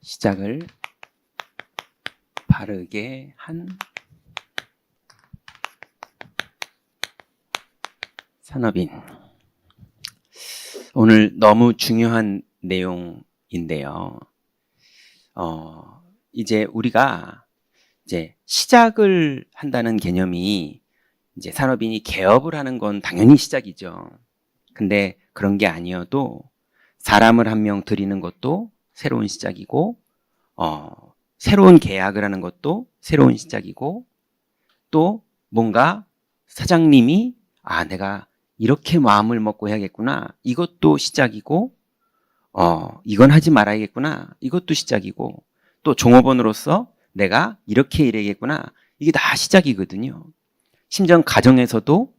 시작을 바르게 한 산업인. 오늘 너무 중요한 내용인데요. 이제 우리가 시작을 한다는 개념이 이제 산업인이 개업을 하는 건 당연히 시작이죠. 근데 그런 게 아니어도 사람을 한 명 들이는 것도 새로운 시작이고, 새로운 계약을 하는 것도 새로운 시작이고, 또 뭔가 사장님이 내가 이렇게 마음을 먹고 해야겠구나, 이것도 시작이고, 이건 하지 말아야겠구나, 이것도 시작이고, 또 종업원으로서 내가 이렇게 일해야겠구나, 이게 다 시작이거든요. 심지어 가정에서도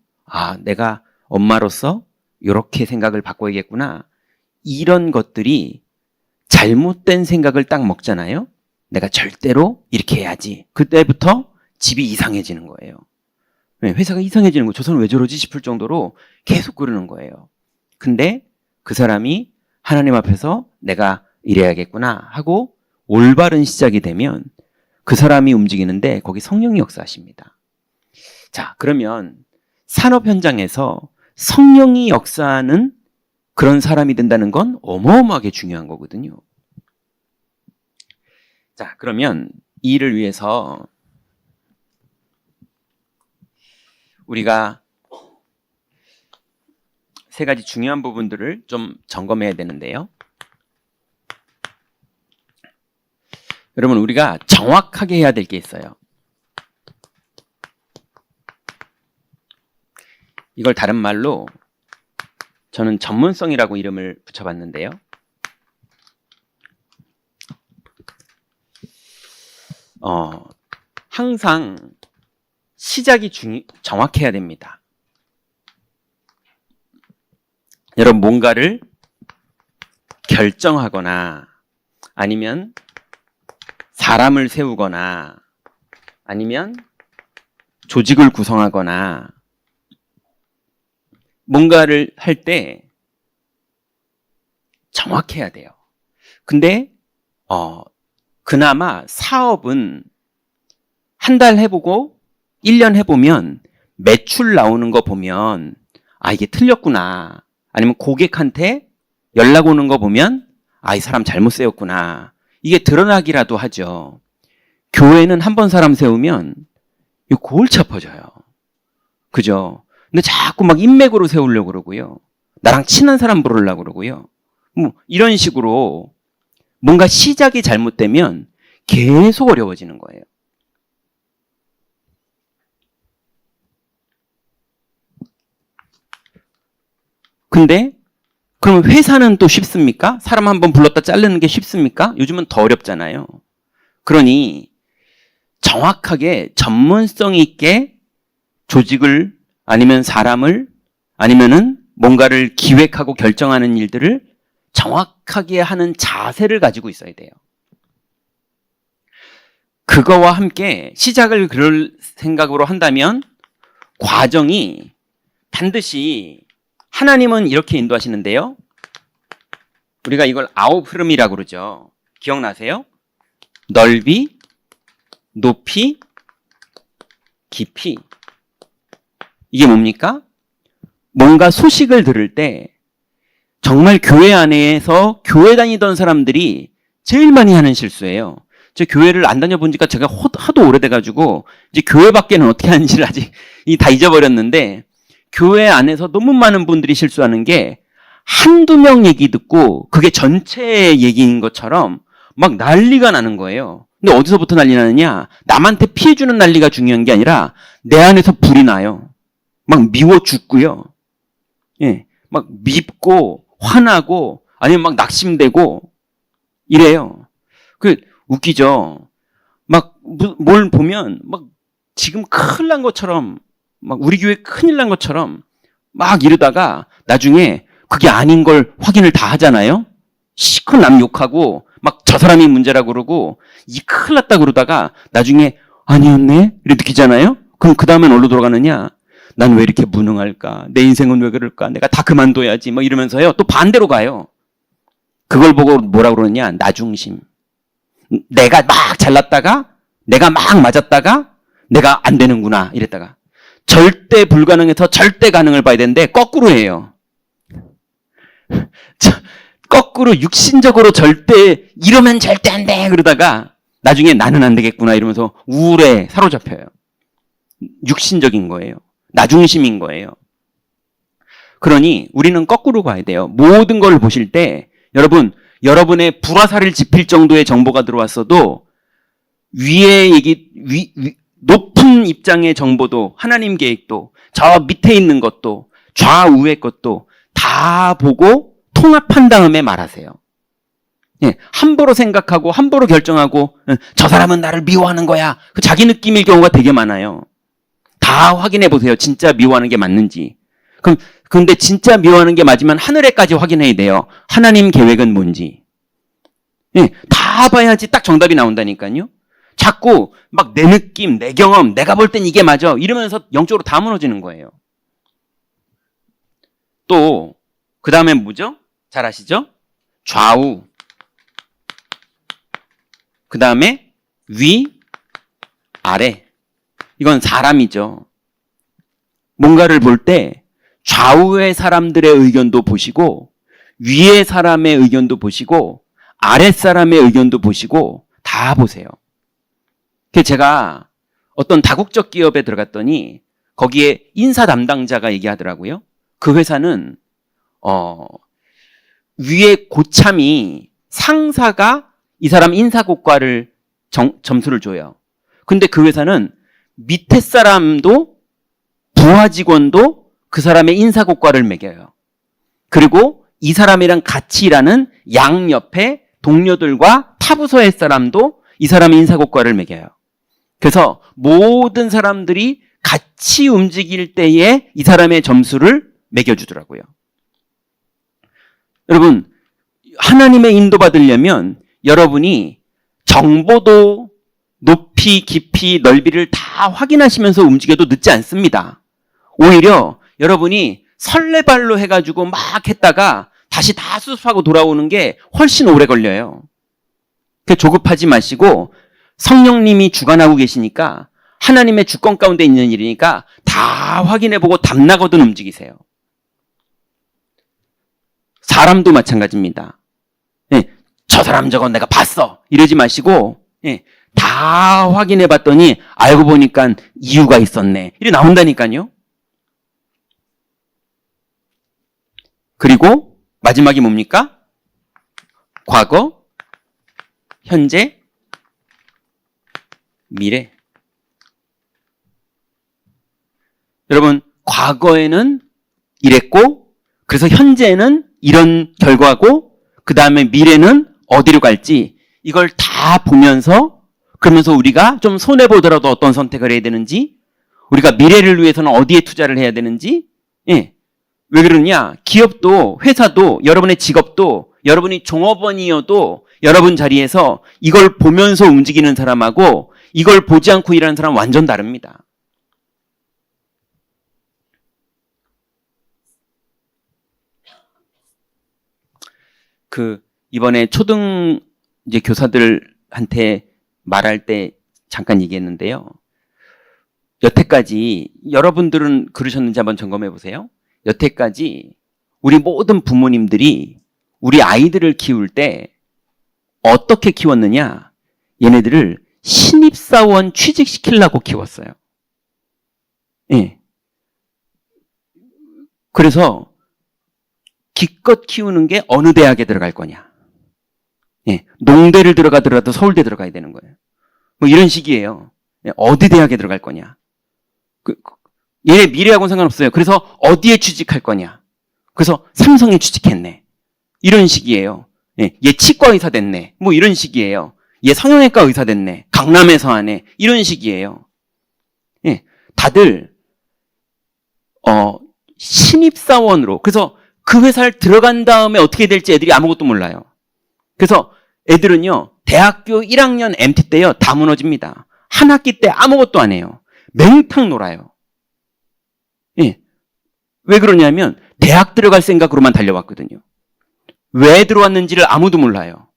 내가 엄마로서 이렇게 생각을 바꿔야겠구나, 이런 것들이 잘못된 생각을 딱 먹잖아요. 내가 절대로 이렇게 해야지. 그때부터 집이 이상해지는 거예요. 회사가 이상해지는 거, 저 사람 왜 저러지 싶을 정도로 계속 그러는 거예요. 근데 그 사람이 하나님 앞에서 내가 이래야겠구나 하고 올바른 시작이 되면 그 사람이 움직이는데 거기 성령이 역사하십니다. 자, 그러면 산업 현장에서 성령이 역사하는 그런 사람이 된다는 건 어마어마하게 중요한 거거든요. 자, 그러면 이 일을 위해서 우리가 세 가지 중요한 부분들을 좀 점검해야 되는데요. 여러분, 우리가 정확하게 해야 될 게 있어요. 이걸 다른 말로 저는 전문성이라고 이름을 붙여봤는데요. 항상 시작이 정확해야 됩니다. 여러분, 뭔가를 결정하거나 아니면 사람을 세우거나 아니면 조직을 구성하거나 뭔가를 할 때 정확해야 돼요. 근데 그나마 사업은 한 달 해보고 1년 해보면 매출 나오는 거 보면 이게 틀렸구나, 아니면 고객한테 연락 오는 거 보면 이 사람 잘못 세웠구나, 이게 드러나기라도 하죠. 교회는 한 번 사람 세우면 이거 골치 아파져요. 그죠? 근데 자꾸 막 인맥으로 세우려고 그러고요. 나랑 친한 사람 부르려고 그러고요. 이런 식으로 뭔가 시작이 잘못되면 계속 어려워지는 거예요. 근데 그럼 회사는 또 쉽습니까? 사람 한번 불렀다 자르는 게 쉽습니까? 요즘은 더 어렵잖아요. 그러니 정확하게 전문성 있게 조직을 아니면 사람을 아니면은 뭔가를 기획하고 결정하는 일들을 정확하게 하는 자세를 가지고 있어야 돼요. 그거와 함께 시작을 그럴 생각으로 한다면 과정이 반드시, 하나님은 이렇게 인도하시는데요. 우리가 이걸 아홉 흐름이라고 그러죠. 기억나세요? 넓이, 높이, 깊이. 이게 뭡니까? 뭔가 소식을 들을 때 정말 교회 안에서 교회 다니던 사람들이 제일 많이 하는 실수예요. 저 교회를 안 다녀본 지가 제가 하도 오래돼가지고 이제 교회 밖에는 어떻게 하는지를 아직 다 잊어버렸는데, 교회 안에서 너무 많은 분들이 실수하는 게 한두 명 얘기 듣고 그게 전체 얘기인 것처럼 막 난리가 나는 거예요. 근데 어디서부터 난리 나느냐? 남한테 피해 주는 난리가 중요한 게 아니라 내 안에서 불이 나요. 막 미워 죽고요. 막 밉고 화나고 아니면 막 낙심되고 이래요. 웃기죠. 막 뭘 보면 막 지금 큰일 난 것처럼, 막 우리 교회 큰일 난 것처럼 막 이러다가 나중에 그게 아닌 걸 확인을 다 하잖아요. 시컷 남 욕하고 막 저 사람이 문제라고 그러고 이 큰일 났다 그러다가 나중에 아니었네? 이렇게 느끼잖아요. 그럼 그 다음엔 어디로 돌아가느냐? 난 왜 이렇게 무능할까? 내 인생은 왜 그럴까? 내가 다 그만둬야지. 이러면서요. 또 반대로 가요. 그걸 보고 뭐라고 그러느냐? 나중심. 내가 막 잘났다가 내가 막 맞았다가 내가 안 되는구나 이랬다가 절대 불가능에서 절대 가능을 봐야 되는데 거꾸로 해요. 거꾸로 육신적으로 절대 이러면 절대 안 돼 그러다가 나중에 나는 안 되겠구나 이러면서 우울에 사로잡혀요. 육신적인 거예요. 나중심인 거예요. 그러니 우리는 거꾸로 봐야 돼요. 모든 걸 보실 때 여러분의 불화살을 지필 정도의 정보가 들어왔어도 위에 높은 입장의 정보도 하나님 계획도 저 밑에 있는 것도 좌우의 것도 다 보고 통합한 다음에 말하세요. 예, 함부로 생각하고 함부로 결정하고 저 사람은 나를 미워하는 거야. 그 자기 느낌일 경우가 되게 많아요. 다 확인해 보세요. 진짜 미워하는 게 맞는지. 근데 진짜 미워하는 게 맞으면 하늘에까지 확인해야 돼요. 하나님 계획은 뭔지. 예, 다 봐야지 딱 정답이 나온다니까요. 자꾸 막 내 느낌, 내 경험, 내가 볼 땐 이게 맞아. 이러면서 영적으로 다 무너지는 거예요. 또 그 다음에 뭐죠? 잘 아시죠? 좌우. 그 다음에 위, 아래. 이건 사람이죠. 뭔가를 볼 때 좌우의 사람들의 의견도 보시고 위의 사람의 의견도 보시고 아랫 사람의 의견도 보시고 다 보세요. 제가 어떤 다국적 기업에 들어갔더니 거기에 인사 담당자가 얘기하더라고요. 그 회사는 위에 고참이 상사가 이 사람 인사고과를 점수를 줘요. 근데 그 회사는 밑에 사람도 부하 직원도 그 사람의 인사고과를 매겨요. 그리고 이 사람이랑 같이 일하는 양옆에 동료들과 타부서의 사람도 이 사람의 인사고과를 매겨요. 그래서 모든 사람들이 같이 움직일 때에 이 사람의 점수를 매겨주더라고요. 여러분, 하나님의 인도받으려면 여러분이 정보도 높이, 깊이, 넓이를 다 확인하시면서 움직여도 늦지 않습니다. 오히려 여러분이 설레발로 해가지고 막 했다가 다시 다 수습하고 돌아오는 게 훨씬 오래 걸려요. 조급하지 마시고 성령님이 주관하고 계시니까 하나님의 주권 가운데 있는 일이니까 다 확인해보고 답나거든 움직이세요. 사람도 마찬가지입니다. 예, 저 사람 저건 내가 봤어 이러지 마시고 다 확인해봤더니 알고 보니까 이유가 있었네 이래 나온다니까요. 그리고 마지막이 뭡니까? 과거, 현재, 미래. 여러분, 과거에는 이랬고, 그래서 현재는 이런 결과고, 그 다음에 미래는 어디로 갈지, 이걸 다 보면서, 그러면서 우리가 좀 손해보더라도 어떤 선택을 해야 되는지, 우리가 미래를 위해서는 어디에 투자를 해야 되는지, 왜 그러냐? 기업도, 회사도, 여러분의 직업도, 여러분이 종업원이어도 여러분 자리에서 이걸 보면서 움직이는 사람하고 이걸 보지 않고 일하는 사람 완전 다릅니다. 이번에 초등 이제 교사들한테 말할 때 잠깐 얘기했는데요. 여태까지 여러분들은 그러셨는지 한번 점검해 보세요. 여태까지 우리 모든 부모님들이 우리 아이들을 키울 때 어떻게 키웠느냐? 얘네들을 신입사원 취직시키려고 키웠어요. 예. 그래서 기껏 키우는 게 어느 대학에 들어갈 거냐? 예. 농대를 들어가더라도 서울대 들어가야 되는 거예요. 뭐 이런 식이에요. 예. 어디 대학에 들어갈 거냐? 얘네 미래하고는 상관없어요. 그래서 어디에 취직할 거냐? 그래서 삼성에 취직했네. 이런 식이에요. 예, 얘 치과 의사 됐네. 뭐 이런 식이에요. 얘 성형외과 의사 됐네. 강남에서 하네. 이런 식이에요. 예, 다들 신입사원으로. 그래서 그 회사를 들어간 다음에 어떻게 될지 애들이 아무것도 몰라요. 그래서 애들은요, 대학교 1학년 MT 때요, 다 무너집니다. 한 학기 때 아무것도 안 해요. 맹탕 놀아요. 예. 왜 그러냐면 대학 들어갈 생각으로만 달려왔거든요. 왜 들어왔는지를 아무도 몰라요.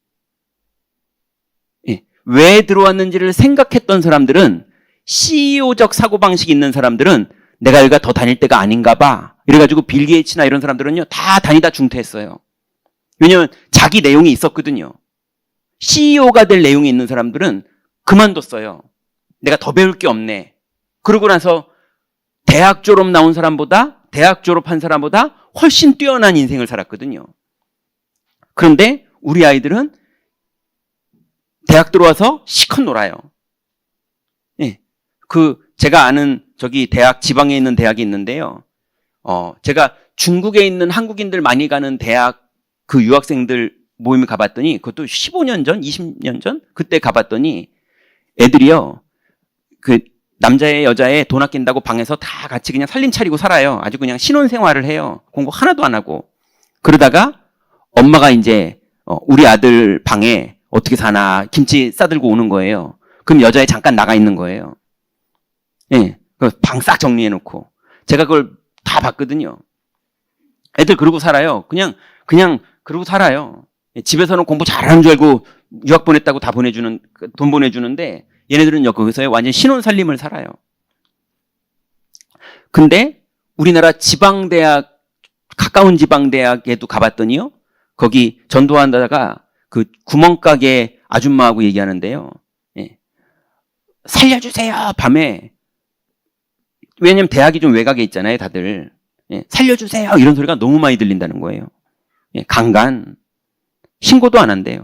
예. 왜 들어왔는지를 생각했던 사람들은, CEO적 사고방식이 있는 사람들은 내가 여기가 더 다닐 때가 아닌가 봐. 이래가지고 빌 게이츠나 이런 사람들은요, 다 다니다 중퇴했어요. 왜냐면 자기 내용이 있었거든요. CEO가 될 내용이 있는 사람들은 그만뒀어요. 내가 더 배울 게 없네. 그러고 나서 대학 졸업한 사람보다 훨씬 뛰어난 인생을 살았거든요. 그런데 우리 아이들은 대학 들어와서 시컷 놀아요. 예. 제가 아는 지방에 있는 대학이 있는데요. 제가 중국에 있는 한국인들 많이 가는 대학 유학생들 모임을 가봤더니, 그것도 15년 전, 20년 전? 그때 가봤더니 애들이요, 남자애 여자애 돈 아낀다고 방에서 다 같이 그냥 살림 차리고 살아요. 아주 그냥 신혼생활을 해요. 공부 하나도 안 하고. 그러다가 엄마가 이제 우리 아들 방에 어떻게 사나 김치 싸들고 오는 거예요. 그럼 여자애 잠깐 나가 있는 거예요. 예, 방 싹 정리해 놓고. 제가 그걸 다 봤거든요. 애들 그러고 살아요. 그냥 그러고 살아요. 집에서는 공부 잘하는 줄 알고 유학 보냈다고 다 돈 보내주는데, 얘네들은 거기서 완전 신혼 살림을 살아요. 근데 우리나라 지방대학, 가까운 지방대학에도 가봤더니요, 거기 전도한다가 구멍가게 아줌마하고 얘기하는데요. 예. 살려주세요, 밤에. 왜냐면 대학이 좀 외곽에 있잖아요, 다들. 예. 살려주세요, 이런 소리가 너무 많이 들린다는 거예요. 예. 강간. 신고도 안 한대요.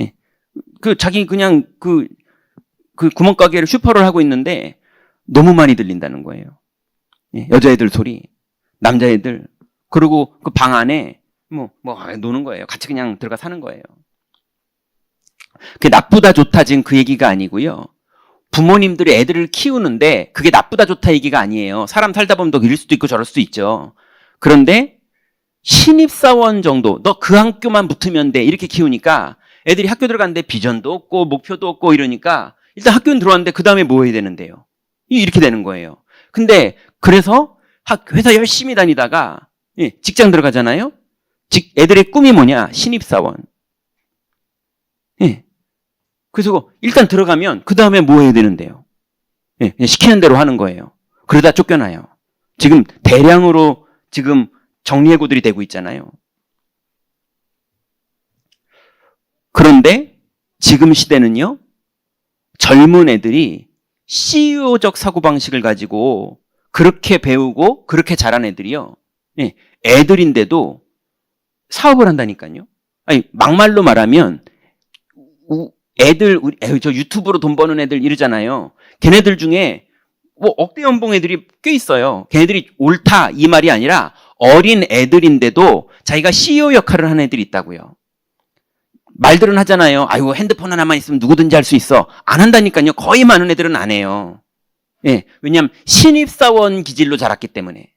예. 자기 그냥 구멍가게를 슈퍼를 하고 있는데 너무 많이 들린다는 거예요. 예. 여자애들 소리, 남자애들. 그리고 그 방 안에 노는 거예요. 같이 그냥 들어가 사는 거예요. 그게 나쁘다 좋다 지금 그 얘기가 아니고요. 부모님들이 애들을 키우는데 그게 나쁘다 좋다 얘기가 아니에요. 사람 살다 보면 더 이럴 수도 있고 저럴 수도 있죠. 그런데 신입사원 정도, 너 그 학교만 붙으면 돼, 이렇게 키우니까 애들이 학교 들어갔는데 비전도 없고 목표도 없고 이러니까 일단 학교는 들어왔는데 그 다음에 뭐 해야 되는데요? 이렇게 되는 거예요. 근데 그래서 회사 열심히 다니다가 직장 들어가잖아요. 애들의 꿈이 뭐냐? 신입사원. 예. 그래서 일단 들어가면 그 다음에 뭐 해야 되는데요? 예. 시키는 대로 하는 거예요. 그러다 쫓겨나요. 지금 대량으로 지금 정리해고들이 되고 있잖아요. 그런데 지금 시대는요, 젊은 애들이 CEO적 사고방식을 가지고 그렇게 배우고 그렇게 자란 애들이요, 애들인데도 사업을 한다니까요. 아니, 막말로 말하면 저 유튜브로 돈 버는 애들 이러잖아요. 걔네들 중에 억대 연봉 애들이 꽤 있어요. 걔네들이 옳다 이 말이 아니라 어린 애들인데도 자기가 CEO 역할을 하는 애들이 있다고요. 말들은 하잖아요. 아이고, 핸드폰 하나만 있으면 누구든지 할 수 있어. 안 한다니까요. 거의 많은 애들은 안 해요. 예, 왜냐하면 신입사원 기질로 자랐기 때문에.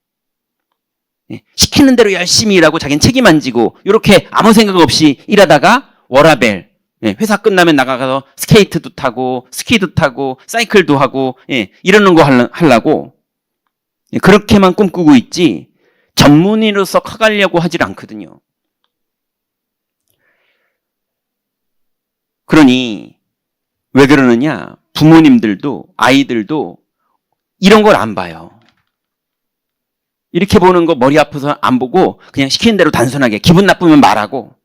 예, 시키는 대로 열심히 일하고 자기는 책임 안 지고 이렇게 아무 생각 없이 일하다가 워라벨, 회사 끝나면 나가서 스케이트도 타고 스키도 타고 사이클도 하고 이러는 거 하려고 그렇게만 꿈꾸고 있지 전문인으로서 커가려고 하질 않거든요. 그러니 왜 그러느냐? 부모님들도 아이들도 이런 걸 안 봐요. 이렇게 보는 거 머리 아파서 안 보고 그냥 시키는 대로 단순하게 기분 나쁘면 말하고,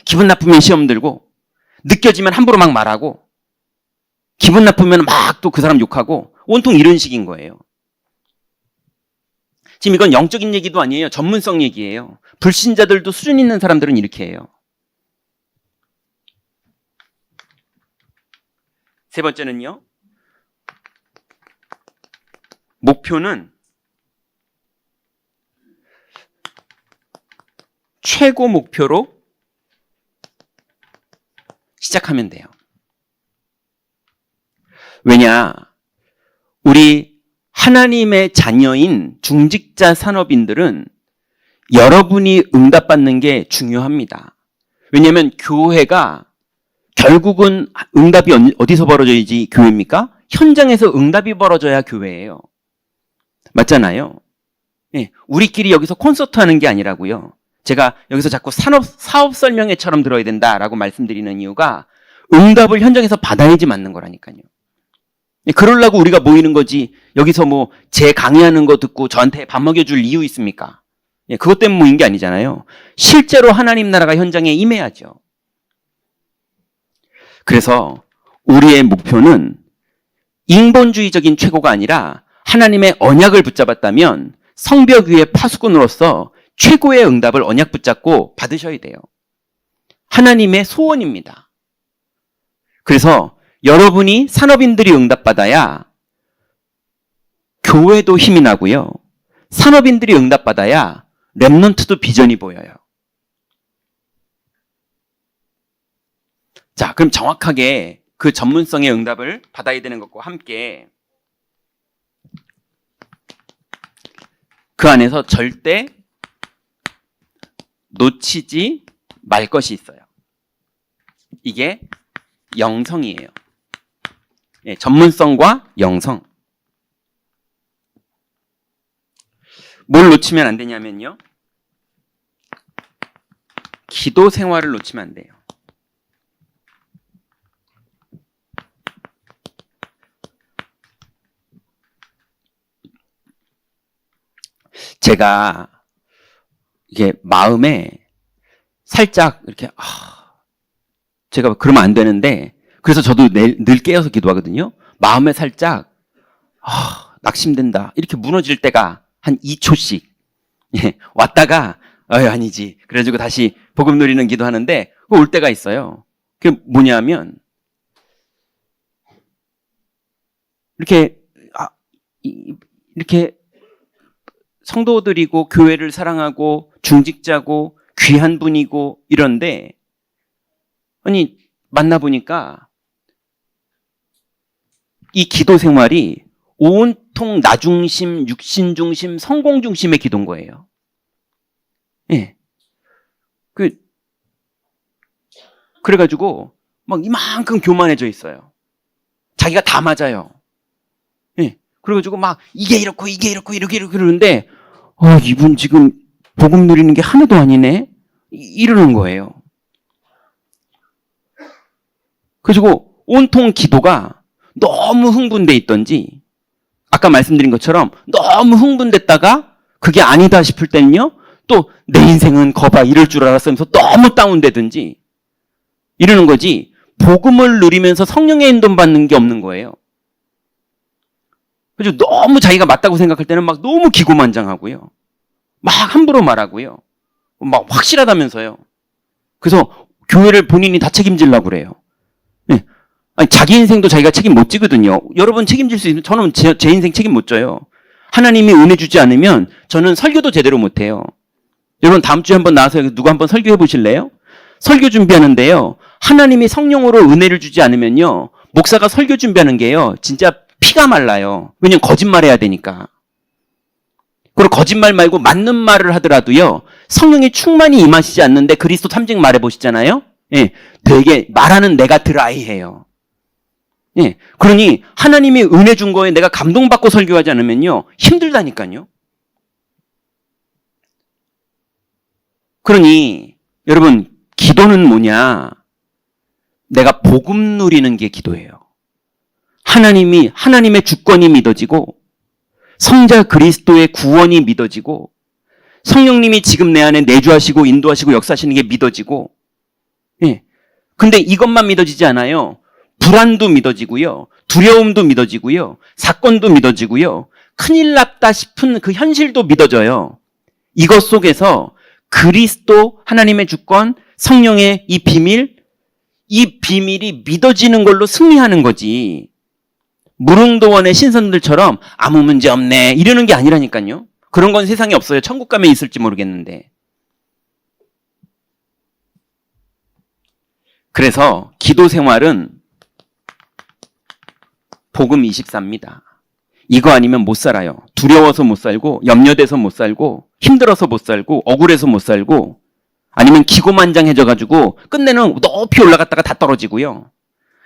기분 나쁘면 시험 들고, 느껴지면 함부로 막 말하고, 기분 나쁘면 막 또 그 사람 욕하고, 온통 이런 식인 거예요. 지금 이건 영적인 얘기도 아니에요. 전문성 얘기예요. 불신자들도 수준 있는 사람들은 이렇게 해요. 세 번째는요, 목표는 최고 목표로 시작하면 돼요. 왜냐? 우리 하나님의 자녀인 중직자 산업인들은 여러분이 응답받는 게 중요합니다. 왜냐하면 교회가 결국은 응답이 어디서 벌어져야지 교회입니까? 현장에서 응답이 벌어져야 교회예요. 맞잖아요. 우리끼리 여기서 콘서트 하는 게 아니라고요. 제가 여기서 자꾸 사업 설명회처럼 들어야 된다라고 말씀드리는 이유가 응답을 현장에서 받아야지 맞는 거라니까요. 그러려고 우리가 모이는 거지 여기서 뭐 제 강의하는 거 듣고 저한테 밥 먹여줄 이유 있습니까? 그것 때문에 모인 게 아니잖아요. 실제로 하나님 나라가 현장에 임해야죠. 그래서 우리의 목표는 인본주의적인 최고가 아니라 하나님의 언약을 붙잡았다면 성벽 위의 파수꾼으로서 최고의 응답을 언약 붙잡고 받으셔야 돼요. 하나님의 소원입니다. 그래서 여러분이 산업인들이 응답받아야 교회도 힘이 나고요. 산업인들이 응답받아야 렘넌트도 비전이 보여요. 자, 그럼 정확하게 그 전문성의 응답을 받아야 되는 것과 함께 그 안에서 절대 놓치지 말 것이 있어요. 이게 영성이에요. 전문성과 영성. 뭘 놓치면 안 되냐면요. 기도 생활을 놓치면 안 돼요. 제가 이게 마음에 살짝 이렇게 제가 그러면 안 되는데 그래서 저도 늘 깨어서 기도하거든요. 마음에 살짝 낙심된다 이렇게 무너질 때가 한 2초씩 왔다가 아니지 그래가지고 다시 복음 누리는 기도하는데 올 때가 있어요. 그게 뭐냐면 이렇게 성도들이고 교회를 사랑하고 중직자고 귀한 분이고 이런데 아니 만나보니까 이 기도 생활이 온통 나 중심, 육신 중심, 성공 중심의 기도인 거예요. 그래가지고 막 이만큼 교만해져 있어요. 자기가 다 맞아요. 그래가지고 막 이게 이렇고 이렇게 그러는데 이분 지금 복음 누리는 게 하나도 아니네? 이러는 거예요. 그래가지고 온통 기도가 너무 흥분돼 있던지 아까 말씀드린 것처럼 너무 흥분됐다가 그게 아니다 싶을 때는요 또 내 인생은 거봐 이럴 줄 알았으면서 너무 다운되든지 이러는 거지 복음을 누리면서 성령의 인도 받는 게 없는 거예요. 그래서 너무 자기가 맞다고 생각할 때는 막 너무 기고만장하고요. 막 함부로 말하고요. 막 확실하다면서요. 그래서 교회를 본인이 다 책임지려고 그래요. 아니, 자기 인생도 자기가 책임 못 지거든요. 여러분 책임질 수 있으면 저는 제 인생 책임 못 져요. 하나님이 은혜 주지 않으면 저는 설교도 제대로 못 해요. 여러분 다음 주에 한번 나와서 누가 한번 설교해 보실래요? 설교 준비하는데요. 하나님이 성령으로 은혜를 주지 않으면요. 목사가 설교 준비하는 게요. 진짜 피가 말라요. 왜냐면 거짓말해야 되니까. 그리고 거짓말 말고 맞는 말을 하더라도요. 성령이 충만히 임하시지 않는데 그리스도 탐직 말해보시잖아요. 되게 말하는 내가 드라이해요. 그러니 하나님이 은혜 준 거에 내가 감동받고 설교하지 않으면요. 힘들다니까요. 그러니 여러분 기도는 뭐냐? 내가 복음 누리는 게 기도예요. 하나님의 주권이 믿어지고 성자 그리스도의 구원이 믿어지고 성령님이 지금 내 안에 내주하시고 인도하시고 역사하시는 게 믿어지고 근데 이것만 믿어지지 않아요. 불안도 믿어지고요. 두려움도 믿어지고요. 사건도 믿어지고요. 큰일 났다 싶은 그 현실도 믿어져요. 이것 속에서 그리스도 하나님의 주권 성령의 이 비밀이 믿어지는 걸로 승리하는 거지. 무릉도원의 신선들처럼 아무 문제 없네 이러는 게 아니라니까요. 그런 건 세상에 없어요. 천국 가면 있을지 모르겠는데. 그래서 기도 생활은 복음 24입니다. 이거 아니면 못 살아요. 두려워서 못 살고 염려돼서 못 살고 힘들어서 못 살고 억울해서 못 살고 아니면 기고만장해져가지고 끝내는 높이 올라갔다가 다 떨어지고요.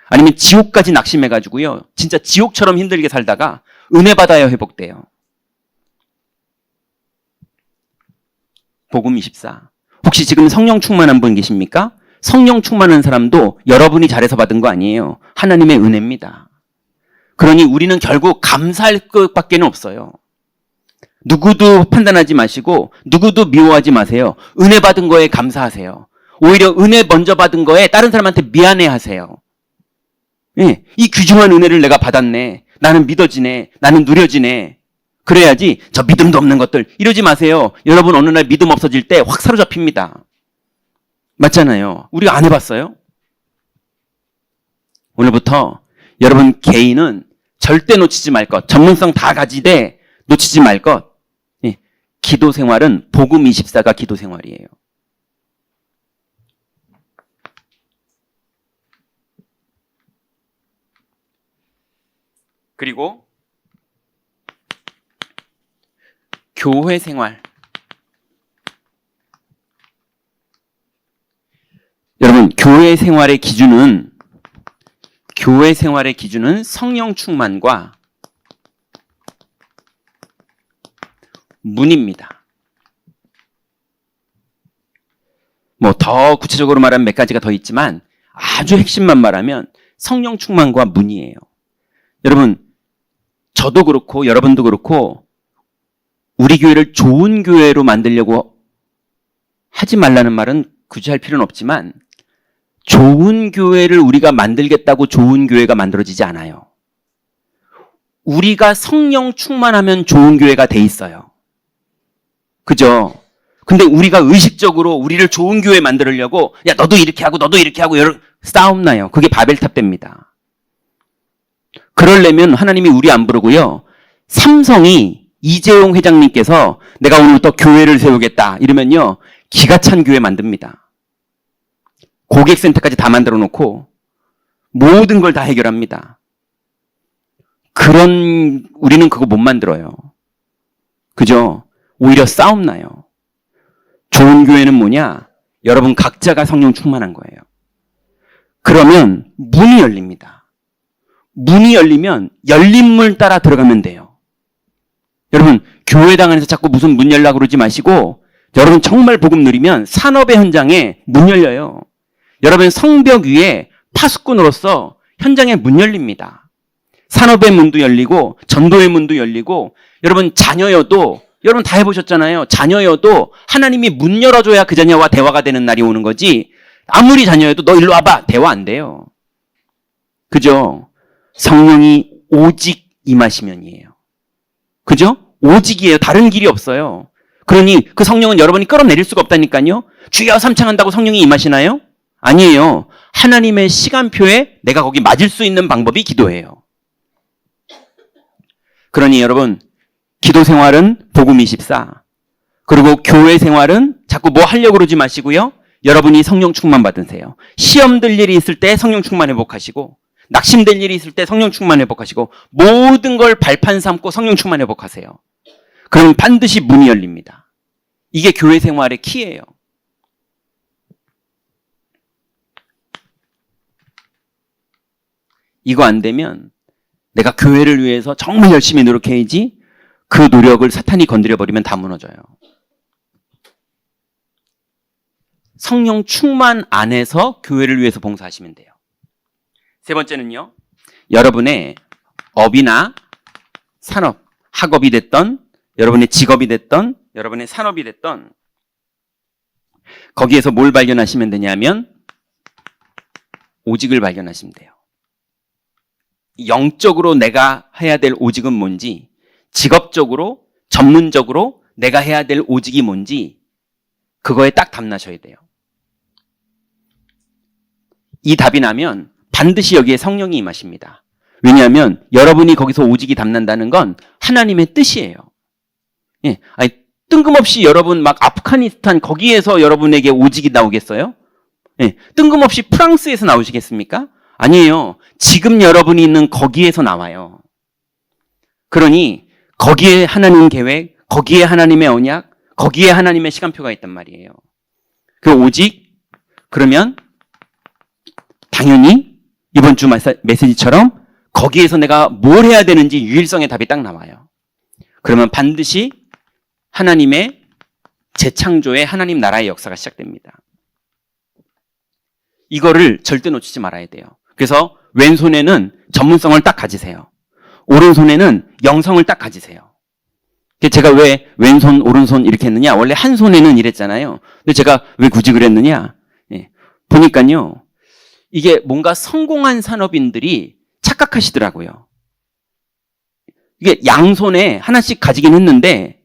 아니면 지옥까지 낙심해가지고요. 진짜 지옥처럼 힘들게 살다가 은혜 받아야 회복돼요. 복음 24. 혹시 지금 성령 충만한 분 계십니까? 성령 충만한 사람도 여러분이 잘해서 받은 거 아니에요. 하나님의 은혜입니다. 그러니 우리는 결국 감사할 것밖에 없어요. 누구도 판단하지 마시고 누구도 미워하지 마세요. 은혜 받은 거에 감사하세요. 오히려 은혜 먼저 받은 거에 다른 사람한테 미안해하세요. 예, 이 귀중한 은혜를 내가 받았네. 나는 믿어지네. 나는 누려지네. 그래야지 저 믿음도 없는 것들 이러지 마세요. 여러분 어느 날 믿음 없어질 때 확 사로잡힙니다. 맞잖아요. 우리가 안 해봤어요? 오늘부터 여러분 개인은 절대 놓치지 말 것. 전문성 다 가지되 놓치지 말 것. 예, 기도 생활은 복음 24가 기도 생활이에요. 그리고 교회 생활. 여러분, 교회 생활의 기준은 성령 충만과 문입니다. 뭐 더 구체적으로 말하면 몇 가지가 더 있지만 아주 핵심만 말하면 성령 충만과 문이에요. 여러분, 저도 그렇고 여러분도 그렇고 우리 교회를 좋은 교회로 만들려고 하지 말라는 말은 굳이 할 필요는 없지만 좋은 교회를 우리가 만들겠다고 좋은 교회가 만들어지지 않아요. 우리가 성령 충만하면 좋은 교회가 돼 있어요. 그죠? 근데 우리가 의식적으로 우리를 좋은 교회 만들려고 야 너도 이렇게 하고 너도 이렇게 하고 여러 싸움 나요. 그게 바벨탑 됩니다. 그러려면 하나님이 우리 안 부르고요. 삼성이 이재용 회장님께서 내가 오늘부터 교회를 세우겠다 이러면요. 기가 찬 교회 만듭니다. 고객센터까지 다 만들어 놓고 모든 걸 다 해결합니다. 우리는 그거 못 만들어요. 그죠? 오히려 싸움 나요. 좋은 교회는 뭐냐? 여러분 각자가 성령 충만한 거예요. 그러면 문이 열립니다. 문이 열리면 열린 문 따라 들어가면 돼요. 여러분 교회당 안에서 자꾸 무슨 문 열라고 그러지 마시고 여러분 정말 복음 누리면 산업의 현장에 문 열려요. 여러분 성벽 위에 파수꾼으로서 현장에 문 열립니다. 산업의 문도 열리고 전도의 문도 열리고 여러분 자녀여도 여러분 다 해보셨잖아요. 자녀여도 하나님이 문 열어줘야 그 자녀와 대화가 되는 날이 오는 거지 아무리 자녀여도 너 일로 와봐 대화 안 돼요. 그죠? 성령이 오직 임하시면이에요. 그죠? 오직이에요. 다른 길이 없어요. 그러니 그 성령은 여러분이 끌어내릴 수가 없다니까요. 주여 삼창한다고 성령이 임하시나요? 아니에요. 하나님의 시간표에 내가 거기 맞을 수 있는 방법이 기도예요. 그러니 여러분 기도 생활은 복음 24 그리고 교회 생활은 자꾸 뭐 하려고 그러지 마시고요. 여러분이 성령 충만 받으세요. 시험 들 일이 있을 때 성령 충만 회복하시고 낙심될 일이 있을 때 성령 충만 회복하시고 모든 걸 발판 삼고 성령 충만 회복하세요. 그럼 반드시 문이 열립니다. 이게 교회 생활의 키예요. 이거 안 되면 내가 교회를 위해서 정말 열심히 노력해야지 그 노력을 사탄이 건드려버리면 다 무너져요. 성령 충만 안에서 교회를 위해서 봉사하시면 돼요. 세 번째는요. 여러분의 업이나 산업, 학업이 됐던 여러분의 직업이 됐던 여러분의 산업이 됐던 거기에서 뭘 발견하시면 되냐면 오직을 발견하시면 돼요. 영적으로 내가 해야 될 오직은 뭔지 직업적으로 전문적으로 내가 해야 될 오직이 뭔지 그거에 딱 답나셔야 돼요. 이 답이 나면 반드시 여기에 성령이 임하십니다. 왜냐하면 여러분이 거기서 오직이 답난다는 건 하나님의 뜻이에요. 예, 아니, 뜬금없이 여러분 막 아프가니스탄 거기에서 여러분에게 오직이 나오겠어요? 예, 뜬금없이 프랑스에서 나오시겠습니까? 아니에요. 지금 여러분이 있는 거기에서 나와요. 그러니 거기에 하나님 계획, 거기에 하나님의 언약, 거기에 하나님의 시간표가 있단 말이에요. 그 오직 그러면 당연히 이번 주 메시지처럼 거기에서 내가 뭘 해야 되는지 유일성의 답이 딱 나와요. 그러면 반드시 하나님의 재창조의 하나님 나라의 역사가 시작됩니다. 이거를 절대 놓치지 말아야 돼요. 그래서 왼손에는 전문성을 딱 가지세요. 오른손에는 영성을 딱 가지세요. 제가 왜 왼손, 오른손 이렇게 했느냐? 원래 한 손에는 이랬잖아요. 근데 제가 왜 굳이 그랬느냐? 예, 보니까요. 이게 뭔가 성공한 산업인들이 착각하시더라고요. 이게 양손에 하나씩 가지긴 했는데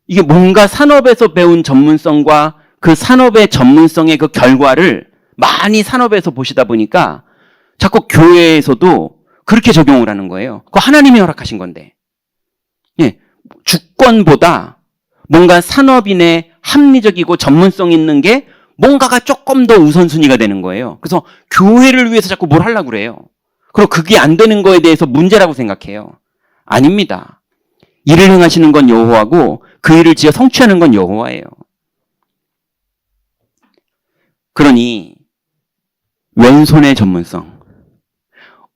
이게 뭔가 산업에서 배운 전문성과 그 산업의 전문성의 그 결과를 많이 산업에서 보시다 보니까 자꾸 교회에서도 그렇게 적용을 하는 거예요. 그거 하나님이 허락하신 건데. 예, 주권보다 뭔가 산업인의 합리적이고 전문성 있는 게 뭔가가 조금 더 우선순위가 되는 거예요. 그래서 교회를 위해서 자꾸 뭘 하려고 그래요. 그리고 그게 안 되는 거에 대해서 문제라고 생각해요. 아닙니다. 일을 행하시는 건 여호와고 그 일을 지어 성취하는 건 여호와예요. 그러니 왼손의 전문성,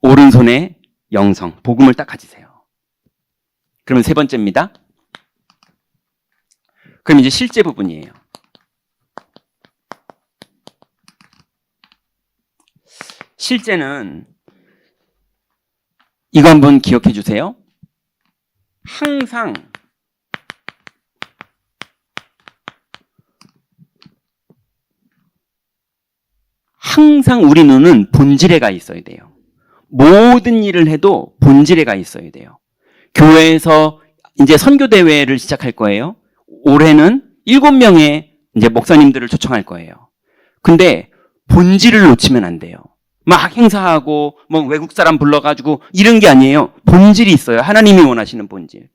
오른손의 영성, 복음을 딱 가지세요. 그러면 세 번째입니다. 그럼 이제 실제 부분이에요. 실제는 이거 한번 기억해 주세요. 항상 우리 눈은 본질에 가 있어야 돼요. 모든 일을 해도 본질에 가 있어야 돼요. 교회에서 이제 선교대회를 시작할 거예요. 올해는 7명의 이제 목사님들을 초청할 거예요. 근데 본질을 놓치면 안 돼요. 막 행사하고 뭐 외국 사람 불러가지고 이런 게 아니에요. 본질이 있어요. 하나님이 원하시는 본질.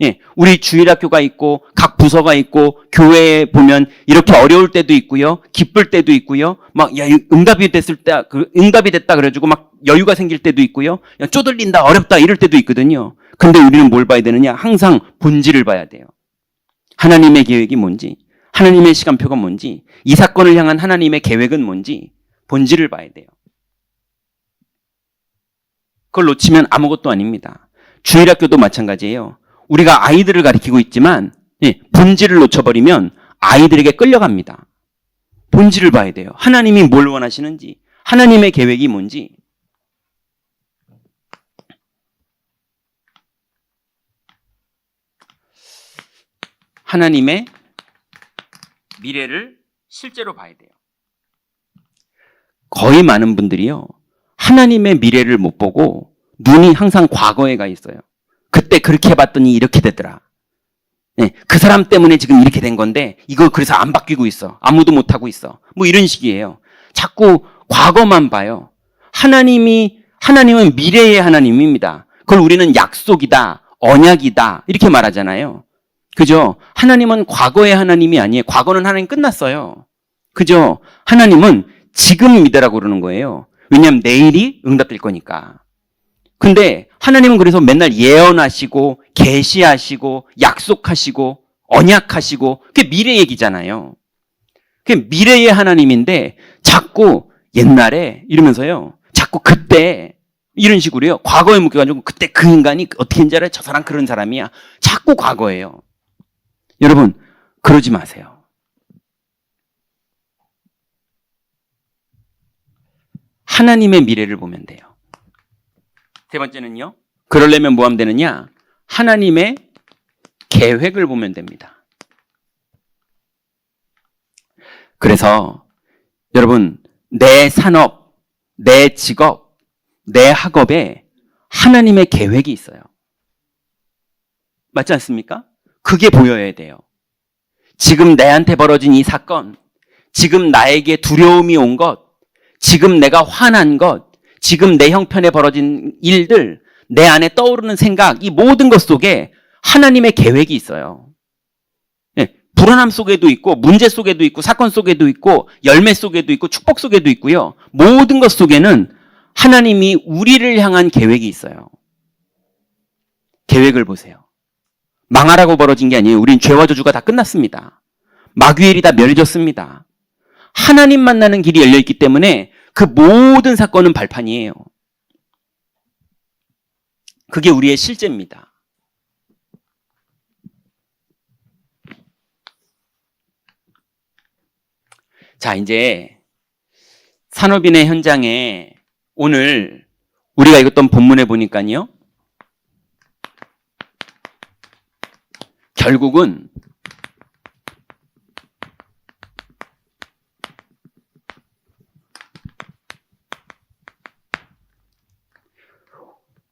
예, 우리 주일학교가 있고 각 부서가 있고 교회에 보면 이렇게 어려울 때도 있고요, 기쁠 때도 있고요, 막 야, 응답이 됐다 그래가지고 막 여유가 생길 때도 있고요, 야, 쪼들린다 어렵다 이럴 때도 있거든요. 근데 우리는 뭘 봐야 되느냐? 항상 본질을 봐야 돼요. 하나님의 계획이 뭔지, 하나님의 시간표가 뭔지, 이 사건을 향한 하나님의 계획은 뭔지 본질을 봐야 돼요. 그걸 놓치면 아무것도 아닙니다. 주일학교도 마찬가지예요. 우리가 아이들을 가르치고 있지만 본질을 놓쳐버리면 아이들에게 끌려갑니다. 본질을 봐야 돼요. 하나님이 뭘 원하시는지, 하나님의 계획이 뭔지. 하나님의 미래를 실제로 봐야 돼요. 거의 많은 분들이요, 하나님의 미래를 못 보고 눈이 항상 과거에 가 있어요. 그때 그렇게 해봤더니 이렇게 되더라. 네, 그 사람 때문에 지금 이렇게 된 건데 이거 그래서 안 바뀌고 있어. 아무도 못하고 있어. 뭐 이런 식이에요. 자꾸 과거만 봐요. 하나님은 미래의 하나님입니다. 그걸 우리는 약속이다, 언약이다 이렇게 말하잖아요. 그죠? 하나님은 과거의 하나님이 아니에요. 과거는 하나님 끝났어요. 그죠? 하나님은 지금 믿으라고 그러는 거예요. 왜냐하면 내일이 응답될 거니까. 근데 하나님은 그래서 맨날 예언하시고 계시하시고 약속하시고 언약하시고 그게 미래 얘기잖아요. 그게 미래의 하나님인데 자꾸 옛날에 이러면서요. 자꾸 그때 이런 식으로요. 과거에 묶여가지고 그때 그 인간이 어떻게 했는지 알아요? 저 사람 그런 사람이야. 자꾸 과거예요. 여러분 그러지 마세요. 하나님의 미래를 보면 돼요. 세 번째는요. 그러려면 뭐 하면 되느냐? 하나님의 계획을 보면 됩니다. 그래서 여러분 내 산업, 내 직업, 내 학업에 하나님의 계획이 있어요. 맞지 않습니까? 그게 보여야 돼요. 지금 내한테 벌어진 이 사건, 지금 나에게 두려움이 온 것, 지금 내가 화난 것, 지금 내 형편에 벌어진 일들, 내 안에 떠오르는 생각, 이 모든 것 속에 하나님의 계획이 있어요. 네, 불안함 속에도 있고, 문제 속에도 있고, 사건 속에도 있고, 열매 속에도 있고, 축복 속에도 있고요. 모든 것 속에는 하나님이 우리를 향한 계획이 있어요. 계획을 보세요. 망하라고 벌어진 게 아니에요. 우린 죄와 저주가 다 끝났습니다. 마귀엘이 다 멸해졌습니다. 하나님 만나는 길이 열려있기 때문에 그 모든 사건은 발판이에요. 그게 우리의 실제입니다. 자, 이제 산업인의 현장에 오늘 우리가 읽었던 본문에 보니까요. 결국은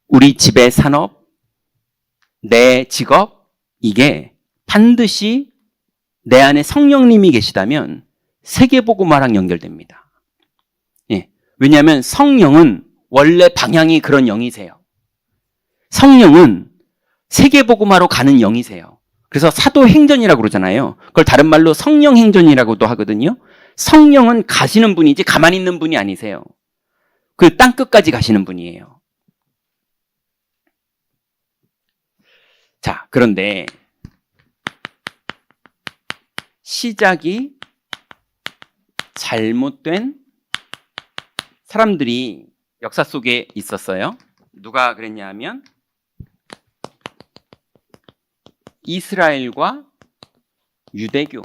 우리 집의 산업, 내 직업, 이게 반드시 내 안에 성령님이 계시다면 세계복음화랑 연결됩니다. 예. 왜냐하면 성령은 원래 방향이 그런 영이세요. 성령은 세계복음화로 가는 영이세요. 그래서 사도행전이라고 그러잖아요. 그걸 다른 말로 성령행전이라고도 하거든요. 성령은 가시는 분이지 가만히 있는 분이 아니세요. 그 땅끝까지 가시는 분이에요. 자, 그런데 시작이 잘못된 사람들이 역사 속에 있었어요. 누가 그랬냐 하면 이스라엘과 유대교.